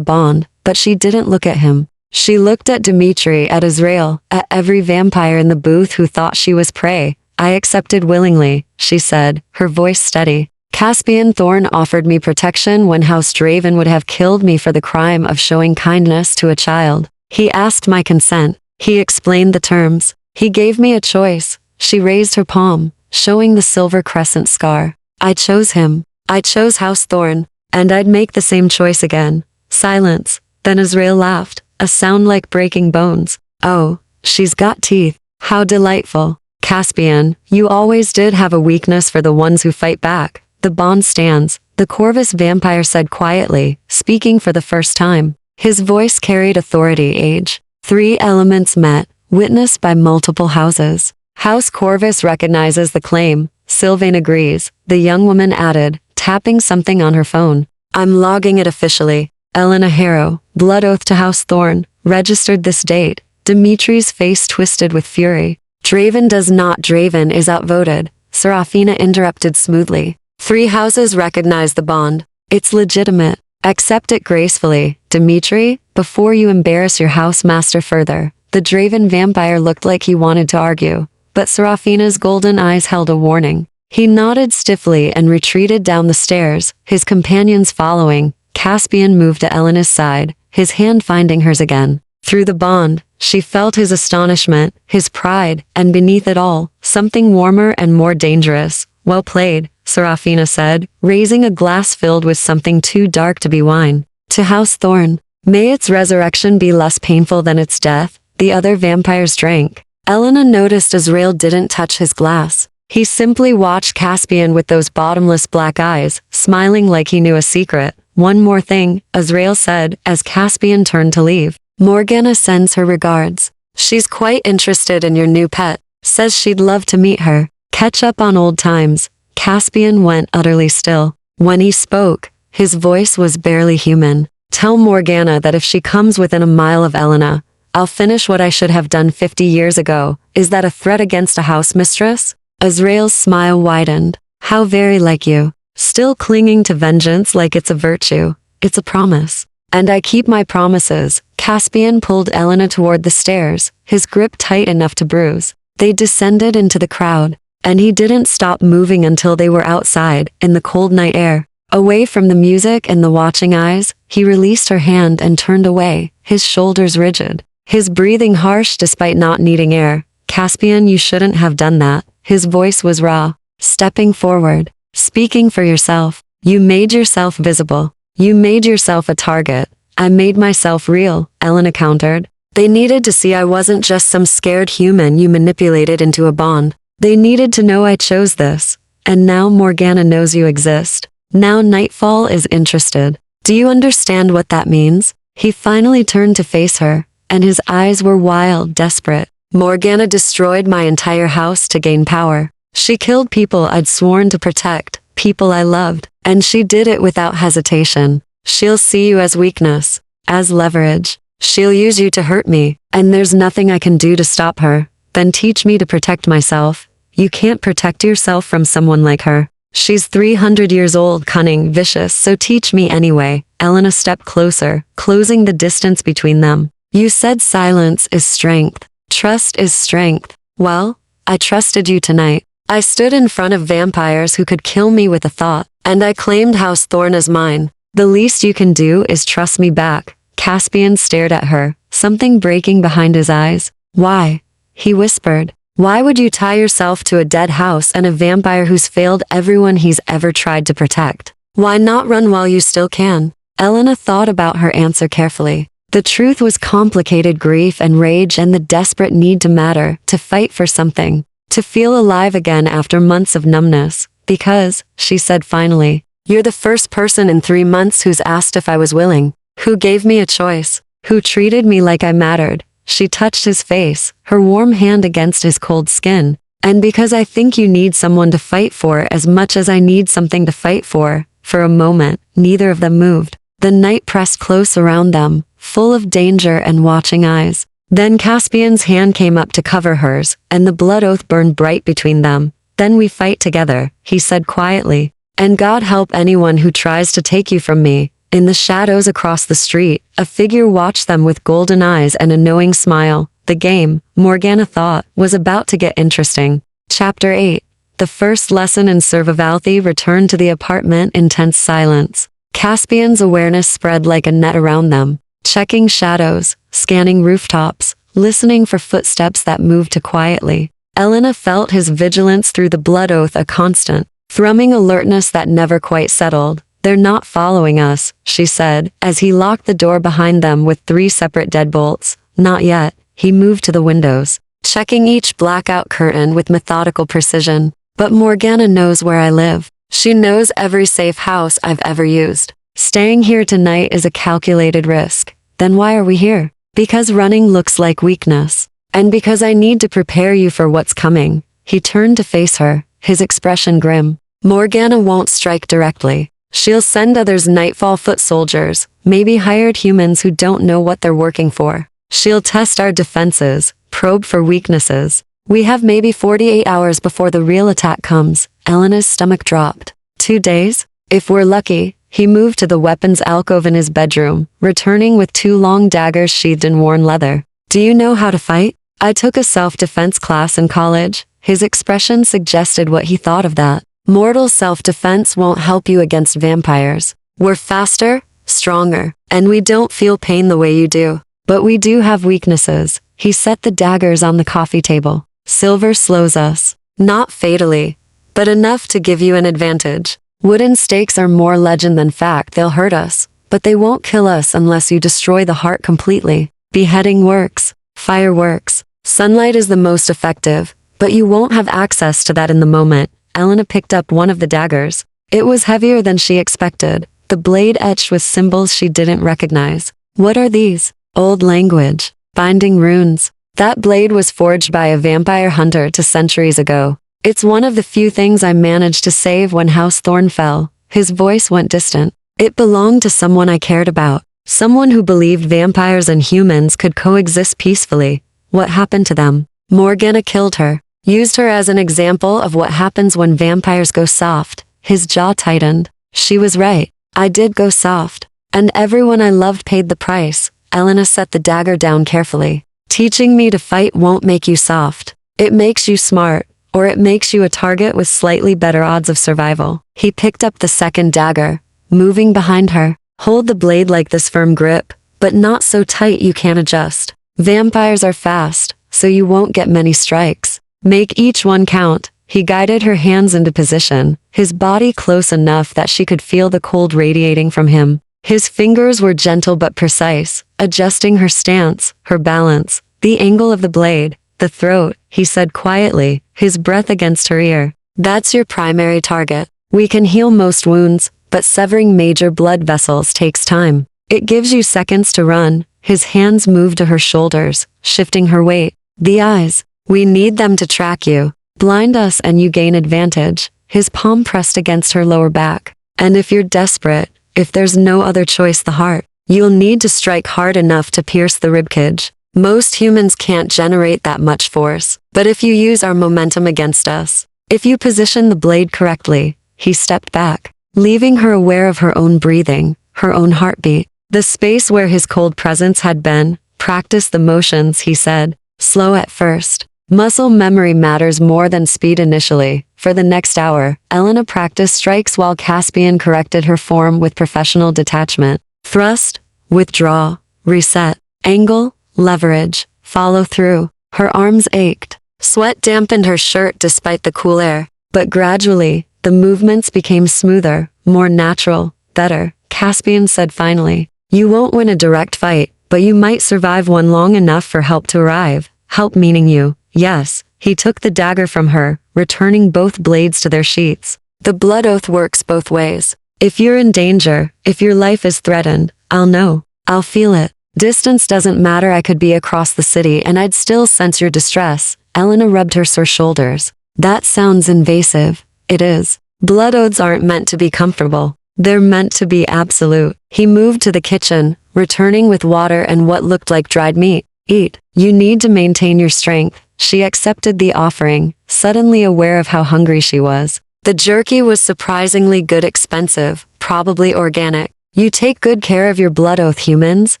bond, but she didn't look at him. She looked at Dimitri, at Azrael, at every vampire in the booth who thought she was prey. I accepted willingly, she said, her voice steady. Caspian Thorn offered me protection when House Draven would have killed me for the crime of showing kindness to a child. He asked my consent. He explained the terms. He gave me a choice. She raised her palm, showing the silver crescent scar. I chose him. I chose House Thorn, and I'd make the same choice again. Silence. Then Azrael laughed, a sound like breaking bones. Oh, she's got teeth. How delightful. Caspian, you always did have a weakness for the ones who fight back. The bond stands, the Corvus vampire said quietly, speaking for the first time. His voice carried authority. Age. 3 elements met, witnessed by multiple houses. House Corvus recognizes the claim. Sylvain agrees, the young woman added, tapping something on her phone. I'm logging it officially. Elara Harrow, blood oath to House Thorn, registered this date. Dimitri's face twisted with fury. Draven does not. Draven is outvoted. Serafina interrupted smoothly. 3 houses recognize the bond. It's legitimate. Accept it gracefully. Dimitri, before you embarrass your house master further. The Draven vampire looked like he wanted to argue, but Serafina's golden eyes held a warning. He nodded stiffly and retreated down the stairs, his companions following. Caspian moved to Elena's side, his hand finding hers again. Through the bond, She felt his astonishment, his pride, and beneath it all, something warmer and more dangerous. Well played, Serafina said, raising a glass filled with something too dark to be wine. To House Thorn. May its resurrection be less painful than its death. The other vampires drank. Elena noticed Azrael didn't touch his glass. He simply watched Caspian with those bottomless black eyes, smiling like he knew a secret. One more thing, Azrael said, as Caspian turned to leave. Morgana sends her regards. She's quite interested in your new pet. Says she'd love to meet her. Catch up on old times. Caspian went utterly still. When he spoke, his voice was barely human. Tell Morgana that if she comes within a mile of Elena, I'll finish what I should have done 50 years ago. Is that a threat against a house mistress? Azrael's smile widened. How very like you. Still clinging to vengeance like it's a virtue. It's a promise. And I keep my promises. Caspian pulled Elena toward the stairs, his grip tight enough to bruise. They descended into the crowd, and he didn't stop moving until they were outside, in the cold night air. Away from the music and the watching eyes, he released her hand and turned away, his shoulders rigid, his breathing harsh despite not needing air. Caspian, you shouldn't have done that. His voice was raw. Stepping forward, speaking for yourself. You made yourself visible. You made yourself a target. I made myself real, Elena countered. They needed to see I wasn't just some scared human you manipulated into a bond. They needed to know I chose this. And now Morgana knows you exist. Now Nightfall is interested. Do you understand what that means? He finally turned to face her, and his eyes were wild, desperate. Morgana destroyed my entire house to gain power. She killed people I'd sworn to protect, people I loved, and she did it without hesitation. She'll see you as weakness, as leverage. She'll use you to hurt me, and there's nothing I can do to stop her. Then teach me to protect myself. You can't protect yourself from someone like her. She's 300 years old, cunning, vicious, so teach me anyway. Elena stepped closer, closing the distance between them. You said silence is strength. Trust is strength. Well, I trusted you tonight. I stood in front of vampires who could kill me with a thought, and I claimed House Thorn as mine. The least you can do is trust me back. Caspian stared at her, something breaking behind his eyes. Why? He whispered. Why would you tie yourself to a dead house and a vampire who's failed everyone he's ever tried to protect? Why not run while you still can? Elena thought about her answer carefully. The truth was complicated grief and rage and the desperate need to matter, to fight for something, to feel alive again after months of numbness. Because, she said finally, you're the first person in 3 months who's asked if I was willing, who gave me a choice, who treated me like I mattered. She touched his face, her warm hand against his cold skin. And because I think you need someone to fight for as much as I need something to fight for. For a moment, neither of them moved. The night pressed close around them, full of danger and watching eyes. Then Caspian's hand came up to cover hers, and the blood oath burned bright between them. Then we fight together, he said quietly. And God help anyone who tries to take you from me. In the shadows across the street, a figure watched them with golden eyes and a knowing smile. The game, Morgana thought, was about to get interesting. Chapter 8. The first lesson in survivality returned to the apartment in tense silence. Caspian's awareness spread like a net around them, checking shadows, scanning rooftops, listening for footsteps that moved too quietly. Elena felt his vigilance through the blood oath, a constant, thrumming alertness that never quite settled. They're not following us, she said, as he locked the door behind them with 3 separate deadbolts. Not yet. He moved to the windows, checking each blackout curtain with methodical precision. But Morgana knows where I live. She knows every safe house I've ever used. Staying here tonight is a calculated risk. Then why are we here? Because running looks like weakness. And because I need to prepare you for what's coming. He turned to face her, his expression grim. Morgana won't strike directly. She'll send others, Nightfall foot soldiers, maybe hired humans who don't know what they're working for. She'll test our defenses, probe for weaknesses. We have maybe 48 hours before the real attack comes. Elena's stomach dropped. 2 days? If we're lucky. He moved to the weapons alcove in his bedroom, returning with 2 long daggers sheathed in worn leather. Do you know how to fight? I took a self-defense class in college. His expression suggested what he thought of that. Mortal self-defense won't help you against vampires. We're faster, stronger, and we don't feel pain the way you do. But we do have weaknesses. He set the daggers on the coffee table. Silver slows us. Not fatally, but enough to give you an advantage. Wooden stakes are more legend than fact. They'll hurt us, but they won't kill us unless you destroy the heart completely. Beheading works. Fire works. Sunlight is the most effective, but you won't have access to that in the moment. Elena picked up one of the daggers. It was heavier than she expected, the blade etched with symbols she didn't recognize. What are these? Old language. Binding runes. That blade was forged by a vampire hunter centuries ago. It's one of the few things I managed to save when House Thorn fell. His voice went distant. It belonged to someone I cared about. Someone who believed vampires and humans could coexist peacefully. What happened to them? Morgana killed her. Used her as an example of what happens when vampires go soft. His jaw tightened. She was right. I did go soft. And everyone I loved paid the price. Elena set the dagger down carefully. Teaching me to fight won't make you soft. It makes you smart, or it makes you a target with slightly better odds of survival. He picked up the second dagger, moving behind her. Hold the blade like this, firm grip, but not so tight you can't adjust. Vampires are fast, so you won't get many strikes. Make each one count. He guided her hands into position, his body close enough that she could feel the cold radiating from him. His fingers were gentle but precise, adjusting her stance, her balance, the angle of the blade, the throat, he said quietly, his breath against her ear. That's your primary target. We can heal most wounds, but severing major blood vessels takes time. It gives you seconds to run. His hands moved to her shoulders, shifting her weight. The eyes. We need them to track you. Blind us and you gain advantage. His palm pressed against her lower back. And if you're desperate, if there's no other choice, the heart, you'll need to strike hard enough to pierce the ribcage. Most humans can't generate that much force, but if you use our momentum against us, if you position the blade correctly, he stepped back, leaving her aware of her own breathing, her own heartbeat. The space where his cold presence had been. Practice the motions, he said, slow at first. Muscle memory matters more than speed initially. For the next hour, Elena practiced strikes while Cassian corrected her form with professional detachment. Thrust, withdraw, reset, angle, leverage, follow through. Her arms ached. Sweat dampened her shirt despite the cool air. But gradually, the movements became smoother, more natural, better. Cassian said finally, you won't win a direct fight, but you might survive one long enough for help to arrive. Help meaning you. Yes. He took the dagger from her, returning both blades to their sheaths. The blood oath works both ways. If you're in danger, if your life is threatened, I'll know. I'll feel it. Distance doesn't matter. I could be across the city and I'd still sense your distress. Elena rubbed her sore shoulders. That sounds invasive. It is. Blood oaths aren't meant to be comfortable. They're meant to be absolute. He moved to the kitchen, returning with water and what looked like dried meat. Eat. You need to maintain your strength. She accepted the offering, suddenly aware of how hungry she was. The jerky was surprisingly good, expensive, probably organic. You take good care of your blood oath humans.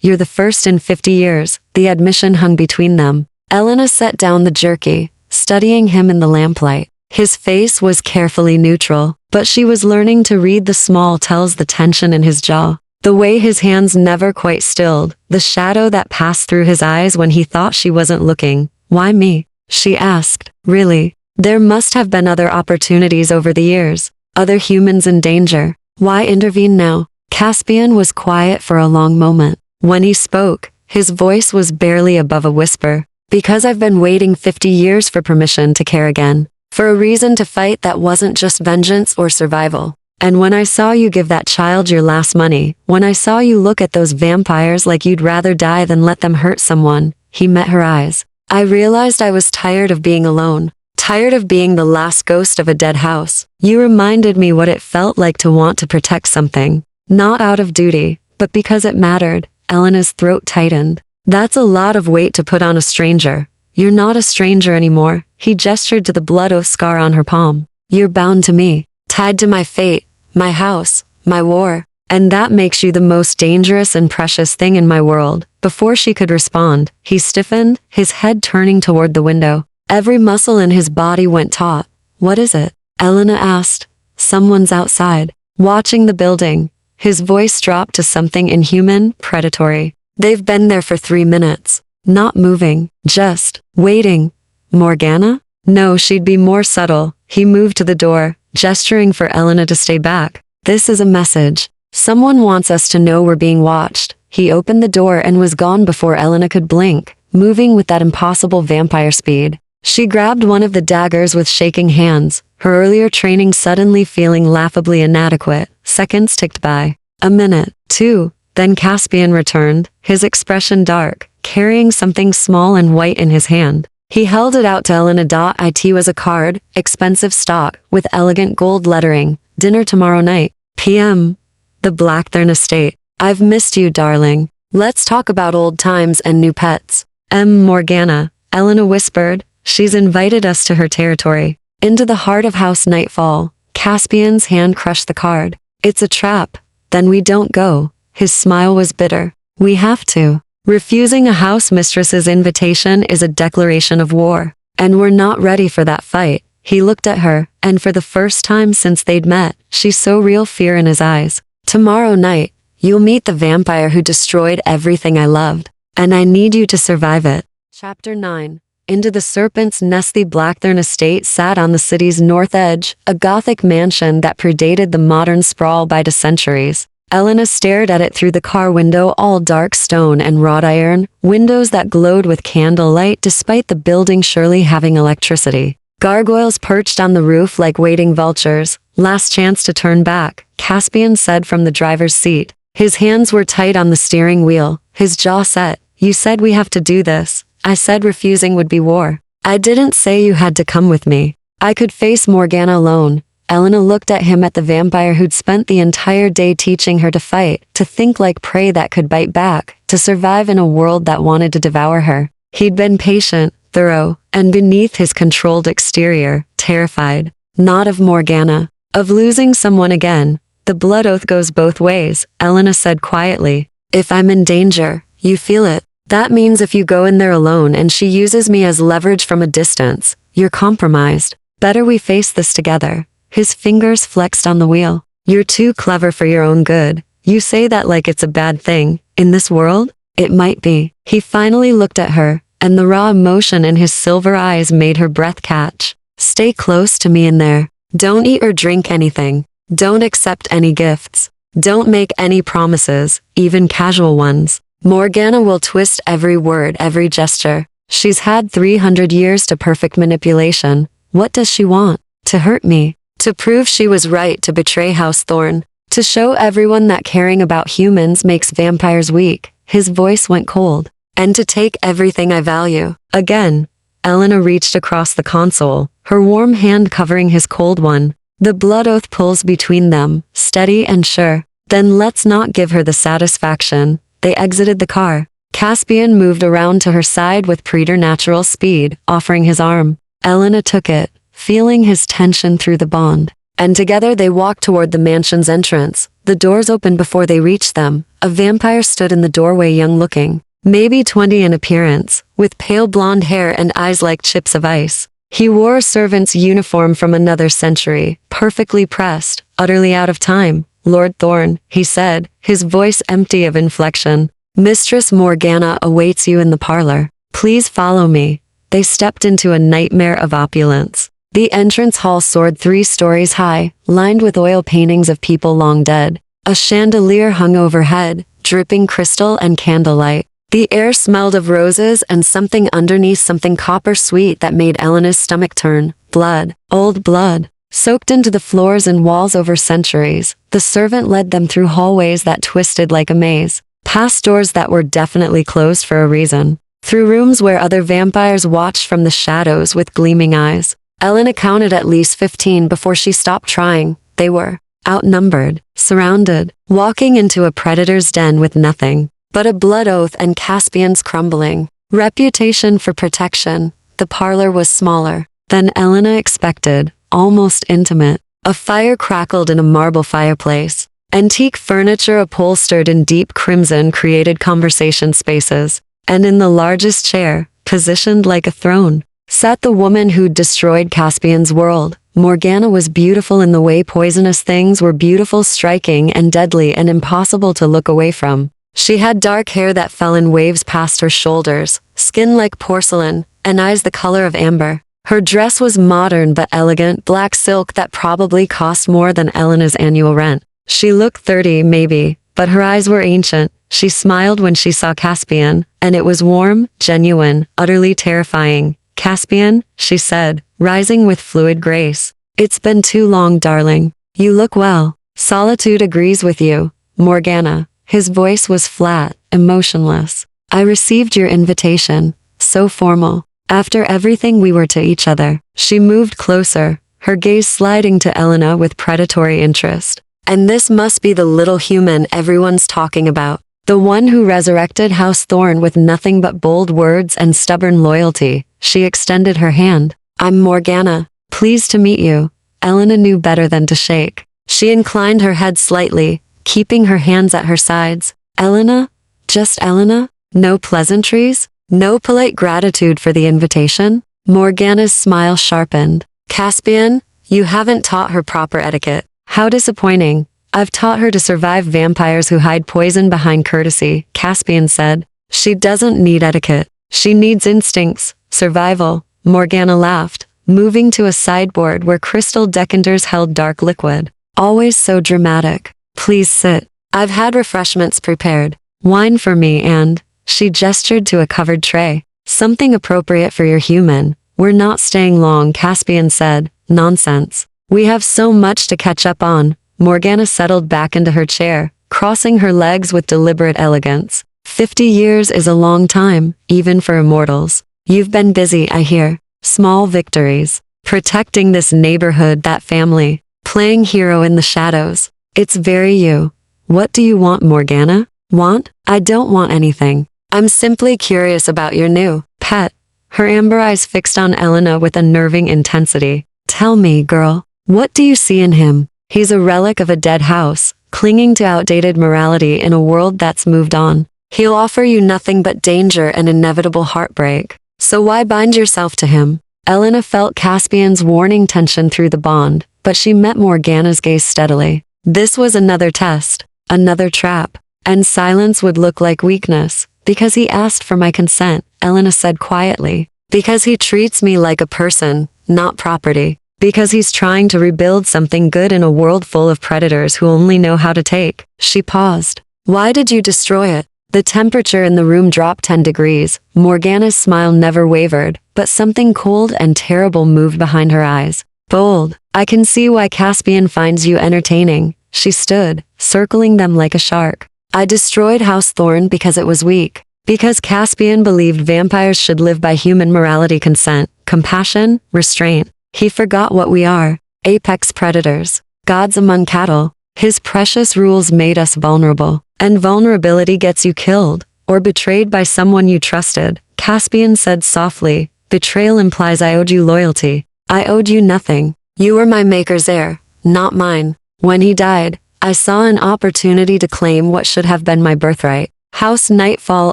You're the first in 50 years. The admission hung between them. Elena set down the jerky, studying him in the lamplight. His face was carefully neutral, but she was learning to read the small tells, the tension in his jaw. The way his hands never quite stilled, the shadow that passed through his eyes when he thought she wasn't looking. Why me? She asked. Really? There must have been other opportunities over the years. Other humans in danger. Why intervene now? Cassian was quiet for a long moment. When he spoke, his voice was barely above a whisper. Because I've been waiting 50 years for permission to care again. For a reason to fight that wasn't just vengeance or survival. And when I saw you give that child your last money, when I saw you look at those vampires like you'd rather die than let them hurt someone, he met her eyes. I realized I was tired of being alone. Tired of being the last ghost of a dead house. You reminded me what it felt like to want to protect something. Not out of duty, but because it mattered. Elena's throat tightened. That's a lot of weight to put on a stranger. You're not a stranger anymore. He gestured to the blood oath scar on her palm. You're bound to me. Tied to my fate, my house, my war. And that makes you the most dangerous and precious thing in my world. Before she could respond, he stiffened, his head turning toward the window. Every muscle in his body went taut. What is it? Elena asked. Someone's outside, watching the building. His voice dropped to something inhuman, predatory. They've been there for 3 minutes. not moving, just waiting. Morgana? No, she'd be more subtle. He moved to the door, gesturing for Elena to stay back. This is a message. Someone wants us to know we're being watched. He opened the door and was gone before Elena could blink, moving with that impossible vampire speed. She grabbed one of the daggers with shaking hands, her earlier training suddenly feeling laughably inadequate. Seconds ticked by. A minute, two, then Cassian returned, his expression dark, carrying something small and white in his hand. He held it out to Elena. It was a card, expensive stock, with elegant gold lettering. Dinner tomorrow night, p.m. The Blackthorn Estate. I've missed you, darling. Let's talk about old times and new pets. Morgana, Elena whispered. She's invited us to her territory. Into the heart of House Nightfall. Caspian's hand crushed the card. It's a trap. Then we don't go. His smile was bitter. We have to. Refusing a house mistress's invitation is a declaration of war. And we're not ready for that fight. He looked at her, and for the first time since they'd met, she saw real fear in his eyes. Tomorrow night, you'll meet the vampire who destroyed everything I loved. And I need you to survive it. Chapter 9. Into the Serpent's Nest. The Blackthorn Estate sat on the city's north edge, a Gothic mansion that predated the modern sprawl by centuries. Elena stared at it through the car window, all dark stone and wrought iron, windows that glowed with candlelight despite the building surely having electricity. Gargoyles perched on the roof like waiting vultures. Last chance to turn back, Caspian said from the driver's seat. His hands were tight on the steering wheel, his jaw set. You said we have to do this. I said refusing would be war. I didn't say you had to come with me. I could face Morgana alone. Elena looked at him, at the vampire who'd spent the entire day teaching her to fight, to think like prey that could bite back, to survive in a world that wanted to devour her. He'd been patient, thorough, and beneath his controlled exterior, terrified. Not of Morgana. Of losing someone again. The blood oath goes both ways, Elena said quietly. If I'm in danger, you feel it. That means if you go in there alone and she uses me as leverage from a distance, you're compromised. Better we face this together. His fingers flexed on the wheel. You're too clever for your own good. You say that like it's a bad thing. In this world, it might be. He finally looked at her, and the raw emotion in his silver eyes made her breath catch. Stay close to me in there. Don't eat or drink anything. Don't accept any gifts. Don't make any promises, even casual ones. Morgana will twist every word, every gesture. She's had 300 years to perfect manipulation. What does she want? To hurt me. To prove she was right, to betray House Thorn. To show everyone that caring about humans makes vampires weak. His voice went cold. And to take everything I value. Again. Elena reached across the console, her warm hand covering his cold one. The blood oath pulls between them, steady and sure. Then let's not give her the satisfaction. They exited the car. Caspian moved around to her side with preternatural speed, offering his arm. Elena took it, feeling his tension through the bond. And together they walked toward the mansion's entrance. The doors opened before they reached them. A vampire stood in the doorway, young-looking, maybe 20 in appearance, with pale blonde hair and eyes like chips of ice. He wore a servant's uniform from another century, perfectly pressed, utterly out of time. Lord Thorn, he said, his voice empty of inflection. Mistress Morgana awaits you in the parlor. Please follow me. They stepped into a nightmare of opulence. The entrance hall soared 3 stories high, lined with oil paintings of people long dead. A chandelier hung overhead, dripping crystal and candlelight. The air smelled of roses and something underneath, something copper sweet that made Elena's stomach turn. Blood. Old blood. Soaked into the floors and walls over centuries. The servant led them through hallways that twisted like a maze. Past doors that were definitely closed for a reason. Through rooms where other vampires watched from the shadows with gleaming eyes. Elena counted at least 15 before she stopped trying. They were outnumbered, surrounded, walking into a predator's den with nothing but a blood oath and Caspian's crumbling reputation for protection. The parlor was smaller than Elena expected, almost intimate. A fire crackled in a marble fireplace. Antique furniture upholstered in deep crimson created conversation spaces. And in the largest chair, positioned like a throne, sat the woman who'd destroyed Caspian's world. Morgana was beautiful in the way poisonous things were beautiful, striking and deadly and impossible to look away from. She had dark hair that fell in waves past her shoulders, skin like porcelain, and eyes the color of amber. Her dress was modern but elegant black silk that probably cost more than Elena's annual rent. She looked 30, maybe, but her eyes were ancient. She smiled when she saw Caspian, and it was warm, genuine, utterly terrifying. Caspian, she said, rising with fluid grace. It's been too long, darling. You look well. Solitude agrees with you, Morgana. His voice was flat, emotionless. I received your invitation. So formal. After everything we were to each other. She moved closer, her gaze sliding to Elena with predatory interest. And this must be the little human everyone's talking about. The one who resurrected House Thorn with nothing but bold words and stubborn loyalty. She extended her hand. I'm Morgana. Pleased to meet you. Elena knew better than to shake. She inclined her head slightly, keeping her hands at her sides. Elena? Just Elena? No pleasantries? No polite gratitude for the invitation? Morgana's smile sharpened. Caspian, you haven't taught her proper etiquette. How disappointing. I've taught her to survive vampires who hide poison behind courtesy, Caspian said. She doesn't need etiquette. She needs instincts, survival. Morgana laughed, moving to a sideboard where crystal decanters held dark liquid. Always so dramatic. Please sit. I've had refreshments prepared. Wine for me and, she gestured to a covered tray. Something appropriate for your human. We're not staying long, Caspian said. Nonsense. We have so much to catch up on. Morgana settled back into her chair, crossing her legs with deliberate elegance. 50 years is a long time, even for immortals. You've been busy, I hear. Small victories. Protecting this neighborhood, that family. Playing hero in the shadows. It's very you. What do you want, Morgana? Want? I don't want anything. I'm simply curious about your new pet. Her amber eyes fixed on Elena with unnerving intensity. Tell me, girl, what do you see in him? He's a relic of a dead house, clinging to outdated morality in a world that's moved on. He'll offer you nothing but danger and inevitable heartbreak. So why bind yourself to him? Elena felt Caspian's warning tension through the bond, but she met Morgana's gaze steadily. This was another test, another trap, and silence would look like weakness. Because he asked for my consent, Elena said quietly. Because he treats me like a person, not property. Because he's trying to rebuild something good in a world full of predators who only know how to take. She paused. Why did you destroy it? The temperature in the room dropped 10 degrees. Morgana's smile never wavered, but something cold and terrible moved behind her eyes. Bold. I can see why Caspian finds you entertaining. She stood, circling them like a shark. I destroyed House Thorn because it was weak. Because Caspian believed vampires should live by human morality, consent, compassion, restraint. He forgot what we are. Apex predators. Gods among cattle. His precious rules made us vulnerable. And vulnerability gets you killed, or betrayed by someone you trusted. Caspian said softly. Betrayal implies I owed you loyalty. I owed you nothing. You were my maker's heir, not mine. When he died, I saw an opportunity to claim what should have been my birthright. House Nightfall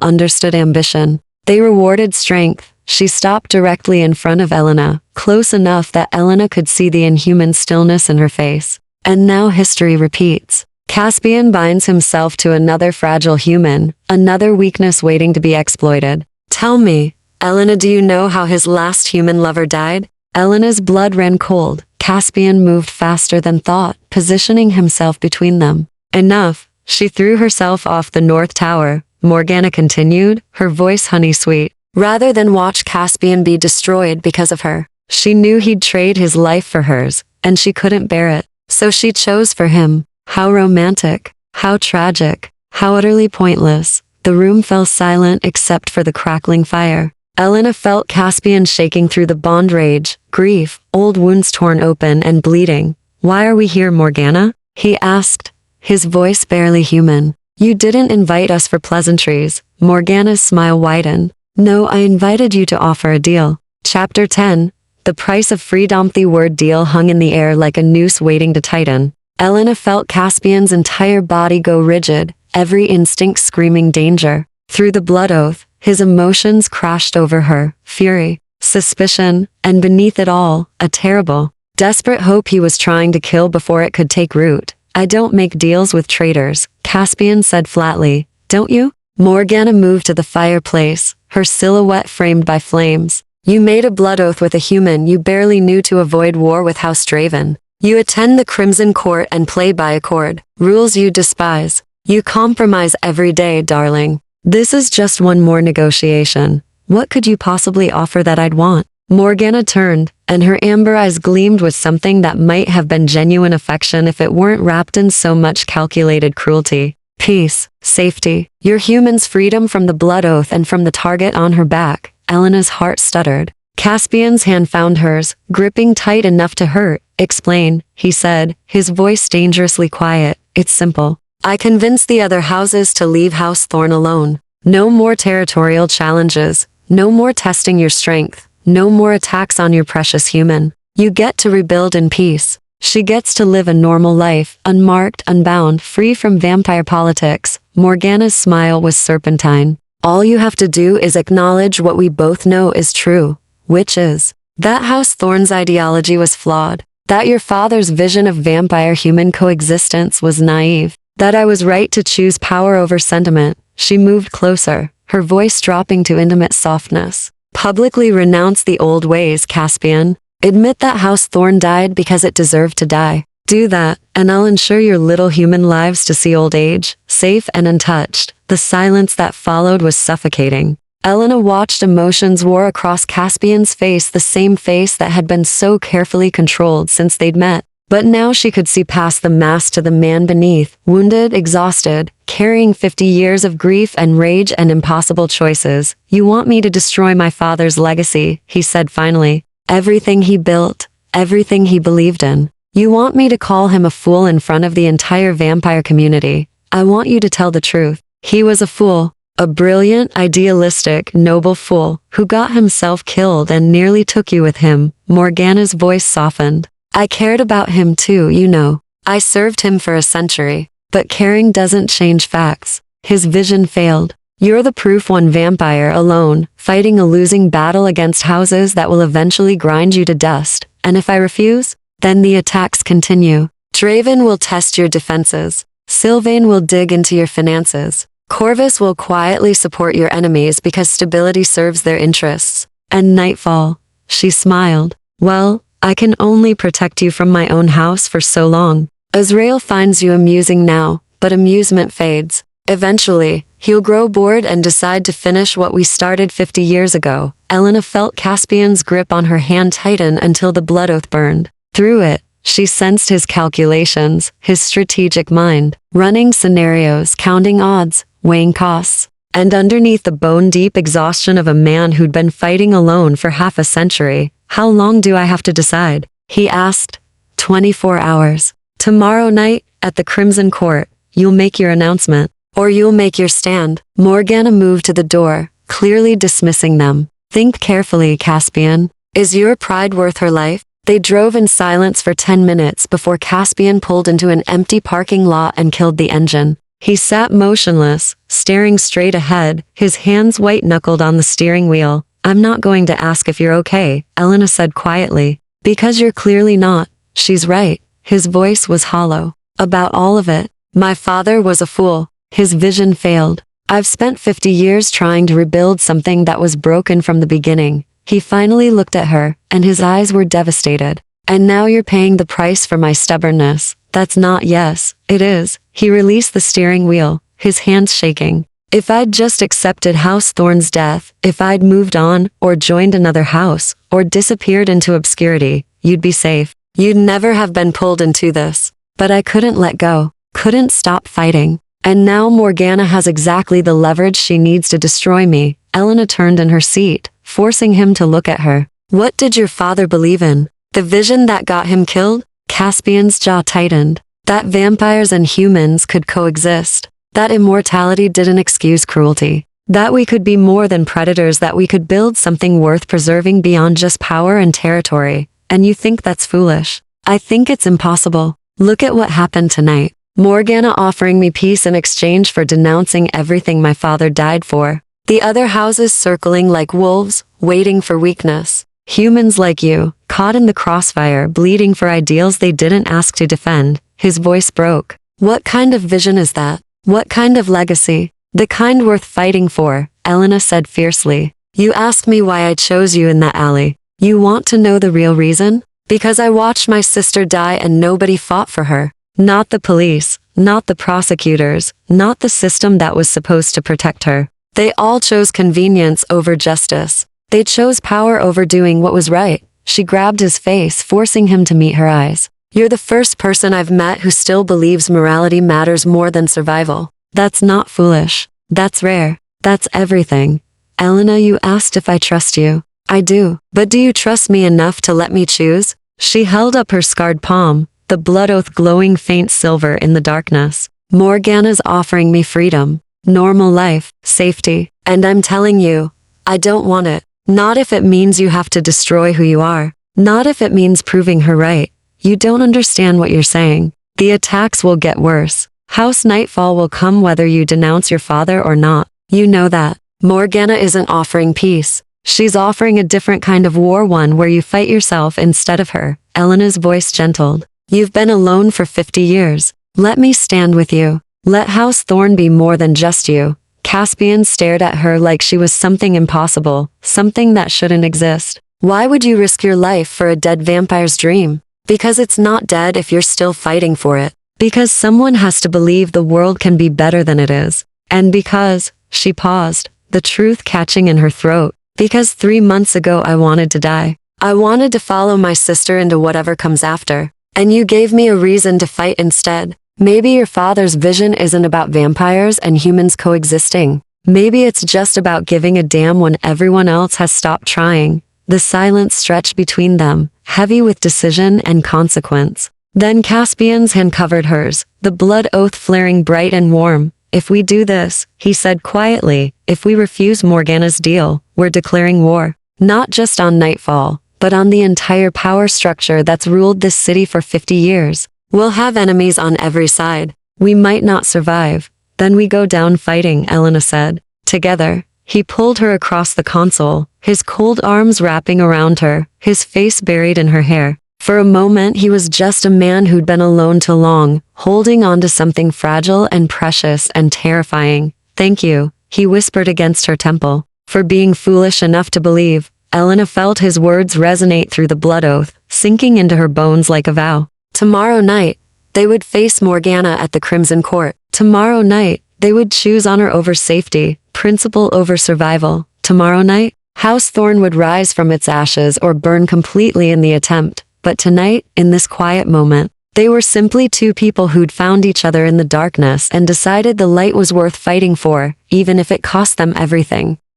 understood ambition. They rewarded strength. She stopped directly in front of Elena, close enough that Elena could see the inhuman stillness in her face. And now history repeats. Caspian binds himself to another fragile human, another weakness waiting to be exploited. Tell me, Elena, do you know how his last human lover died? Elena's blood ran cold. Caspian moved faster than thought, positioning himself between them. Enough. She threw herself off the north tower. Morgana continued, her voice honey-sweet. Rather than watch Caspian be destroyed because of her. She knew he'd trade his life for hers, and she couldn't bear it. So she chose for him. How romantic. How tragic. How utterly pointless. The room fell silent except for the crackling fire. Elena felt Caspian shaking through the bond rage, grief, old wounds torn open and bleeding. Why are we here, Morgana? He asked, his voice barely human. You didn't invite us for pleasantries. Morgana's smile widened. No, I invited you to offer a deal. Chapter 10. The price of freedom. The word deal hung in the air like a noose waiting to tighten. Elena felt Caspian's entire body go rigid, every instinct screaming danger. Through the blood oath, his emotions crashed over her, fury, suspicion, and beneath it all, a terrible, desperate hope he was trying to kill before it could take root. I don't make deals with traitors, Caspian said flatly. don't you? Morgana moved to the fireplace, her silhouette framed by flames. You made a blood oath with a human you barely knew to avoid war with House Draven. You attend the Crimson Court and play by accord, rules you despise. You compromise every day, darling. This is just one more negotiation. What could you possibly offer that I'd want? Morgana turned, and her amber eyes gleamed with something that might have been genuine affection if it weren't wrapped in so much calculated cruelty. Peace, safety, your human's freedom from the blood oath and from the target on her back. Elena's heart stuttered. Caspian's hand found hers, gripping tight enough to hurt. Explain, he said, his voice dangerously quiet. It's simple. I convinced the other houses to leave House Thorn alone. No more territorial challenges. No more testing your strength. No more attacks on your precious human. You get to rebuild in peace. She gets to live a normal life, unmarked, unbound, free from vampire politics. Morgana's smile was serpentine. All you have to do is acknowledge what we both know is true, which is that House Thorn's ideology was flawed, that your father's vision of vampire-human coexistence was naive, that I was right to choose power over sentiment. She moved closer, her voice dropping to intimate softness. Publicly renounce the old ways, Caspian. Admit that House Thorn died because it deserved to die. Do that, and I'll ensure your little human lives to see old age, safe and untouched. The silence that followed was suffocating. Elena watched emotions war across Caspian's face, the same face that had been so carefully controlled since they'd met. But now she could see past the mask to the man beneath, wounded, exhausted, carrying 50 years of grief and rage and impossible choices. You want me to destroy my father's legacy, he said finally. Everything he built, everything he believed in. You want me to call him a fool in front of the entire vampire community. I want you to tell the truth. He was a fool, a brilliant, idealistic, noble fool, who got himself killed and nearly took you with him. Morgana's voice softened. I cared about him too, you know. I served him for a century. But caring doesn't change facts. His vision failed. You're the proof one vampire alone, fighting a losing battle against houses that will eventually grind you to dust. And if I refuse, then the attacks continue. Draven will test your defenses. Sylvain will dig into your finances. Corvus will quietly support your enemies because stability serves their interests. And Nightfall. She smiled. Well, I can only protect you from my own house for so long. Azrael finds you amusing now, but amusement fades. Eventually, he'll grow bored and decide to finish what we started 50 years ago. Elena felt Caspian's grip on her hand tighten until the blood oath burned. Through it, she sensed his calculations, his strategic mind, running scenarios, counting odds, weighing costs. And underneath the bone-deep exhaustion of a man who'd been fighting alone for half a century, how long do I have to decide? He asked. 24 hours. Tomorrow night, at the Crimson Court, you'll make your announcement. Or you'll make your stand. Morgana moved to the door, clearly dismissing them. Think carefully, Caspian. Is your pride worth her life? They drove in silence for 10 minutes before Caspian pulled into an empty parking lot and killed the engine. He sat motionless, staring straight ahead, his hands white-knuckled on the steering wheel. I'm not going to ask if you're okay, Elena said quietly. Because you're clearly not. She's right. His voice was hollow. About all of it. My father was a fool. His vision failed. I've spent 50 years trying to rebuild something that was broken from the beginning. He finally looked at her, and his eyes were devastated. And now you're paying the price for my stubbornness. That's not yes, it is. He released the steering wheel, his hands shaking. If I'd just accepted House Thorn's death, if I'd moved on, or joined another house, or disappeared into obscurity, you'd be safe. You'd never have been pulled into this. But I couldn't let go, couldn't stop fighting. And now Morgana has exactly the leverage she needs to destroy me. Elena turned in her seat, forcing him to look at her. What did your father believe in? The vision that got him killed? Caspian's jaw tightened. That vampires and humans could coexist. That immortality didn't excuse cruelty. That we could be more than predators, that we could build something worth preserving beyond just power and territory. And you think that's foolish? I think it's impossible. Look at what happened tonight. Morgana offering me peace in exchange for denouncing everything my father died for. The other houses circling like wolves, waiting for weakness. Humans like you, caught in the crossfire, bleeding for ideals they didn't ask to defend. His voice broke. What kind of vision is that? What kind of legacy? The kind worth fighting for, Elena said fiercely. You asked me why I chose you in that alley. You want to know the real reason? Because I watched my sister die and nobody fought for her. Not the police, not the prosecutors, not the system that was supposed to protect her. They all chose convenience over justice. They chose power over doing what was right. She grabbed his face, forcing him to meet her eyes. You're the first person I've met who still believes morality matters more than survival. That's not foolish. That's rare. That's everything. Elena, you asked if I trust you. I do. But do you trust me enough to let me choose? She held up her scarred palm, the blood oath glowing faint silver in the darkness. Morgana's offering me freedom, normal life, safety, and I'm telling you, I don't want it. Not if it means you have to destroy who you are. Not if it means proving her right. You don't understand what you're saying. The attacks will get worse. House Nightfall will come whether you denounce your father or not. You know that. Morgana isn't offering peace. She's offering a different kind of war, one where you fight yourself instead of her. Elena's voice gentled. You've been alone for 50 years. Let me stand with you. Let House Thorn be more than just you. Caspian stared at her like she was something impossible, something that shouldn't exist. Why would you risk your life for a dead vampire's dream? Because it's not dead if you're still fighting for it. Because someone has to believe the world can be better than it is. And because, she paused, the truth catching in her throat. Because 3 months ago I wanted to die. I wanted to follow my sister into whatever comes after. And you gave me a reason to fight instead. Maybe your father's vision isn't about vampires and humans coexisting. Maybe it's just about giving a damn when everyone else has stopped trying. The silence stretched between them, heavy with decision and consequence. Then Caspian's hand covered hers, the blood oath flaring bright and warm. If we do this, he said quietly, if we refuse Morgana's deal, we're declaring war. Not just on Nightfall, but on the entire power structure that's ruled this city for 50 years. We'll have enemies on every side. We might not survive. Then we go down fighting, Elena said. Together. He pulled her across the console, his cold arms wrapping around her, his face buried in her hair. For a moment he was just a man who'd been alone too long, holding on to something fragile and precious and terrifying. Thank you, he whispered against her temple, for being foolish enough to believe. Elena felt his words resonate through the blood oath, sinking into her bones like a vow. Tomorrow night, they would face Morgana at the Crimson Court. Tomorrow night, they would choose honor over safety, principle over survival. Tomorrow night, House Thorn would rise from its ashes or burn completely in the attempt. But tonight, in this quiet moment, they were simply two people who'd found each other in the darkness and decided the light was worth fighting for, even if it cost them everything.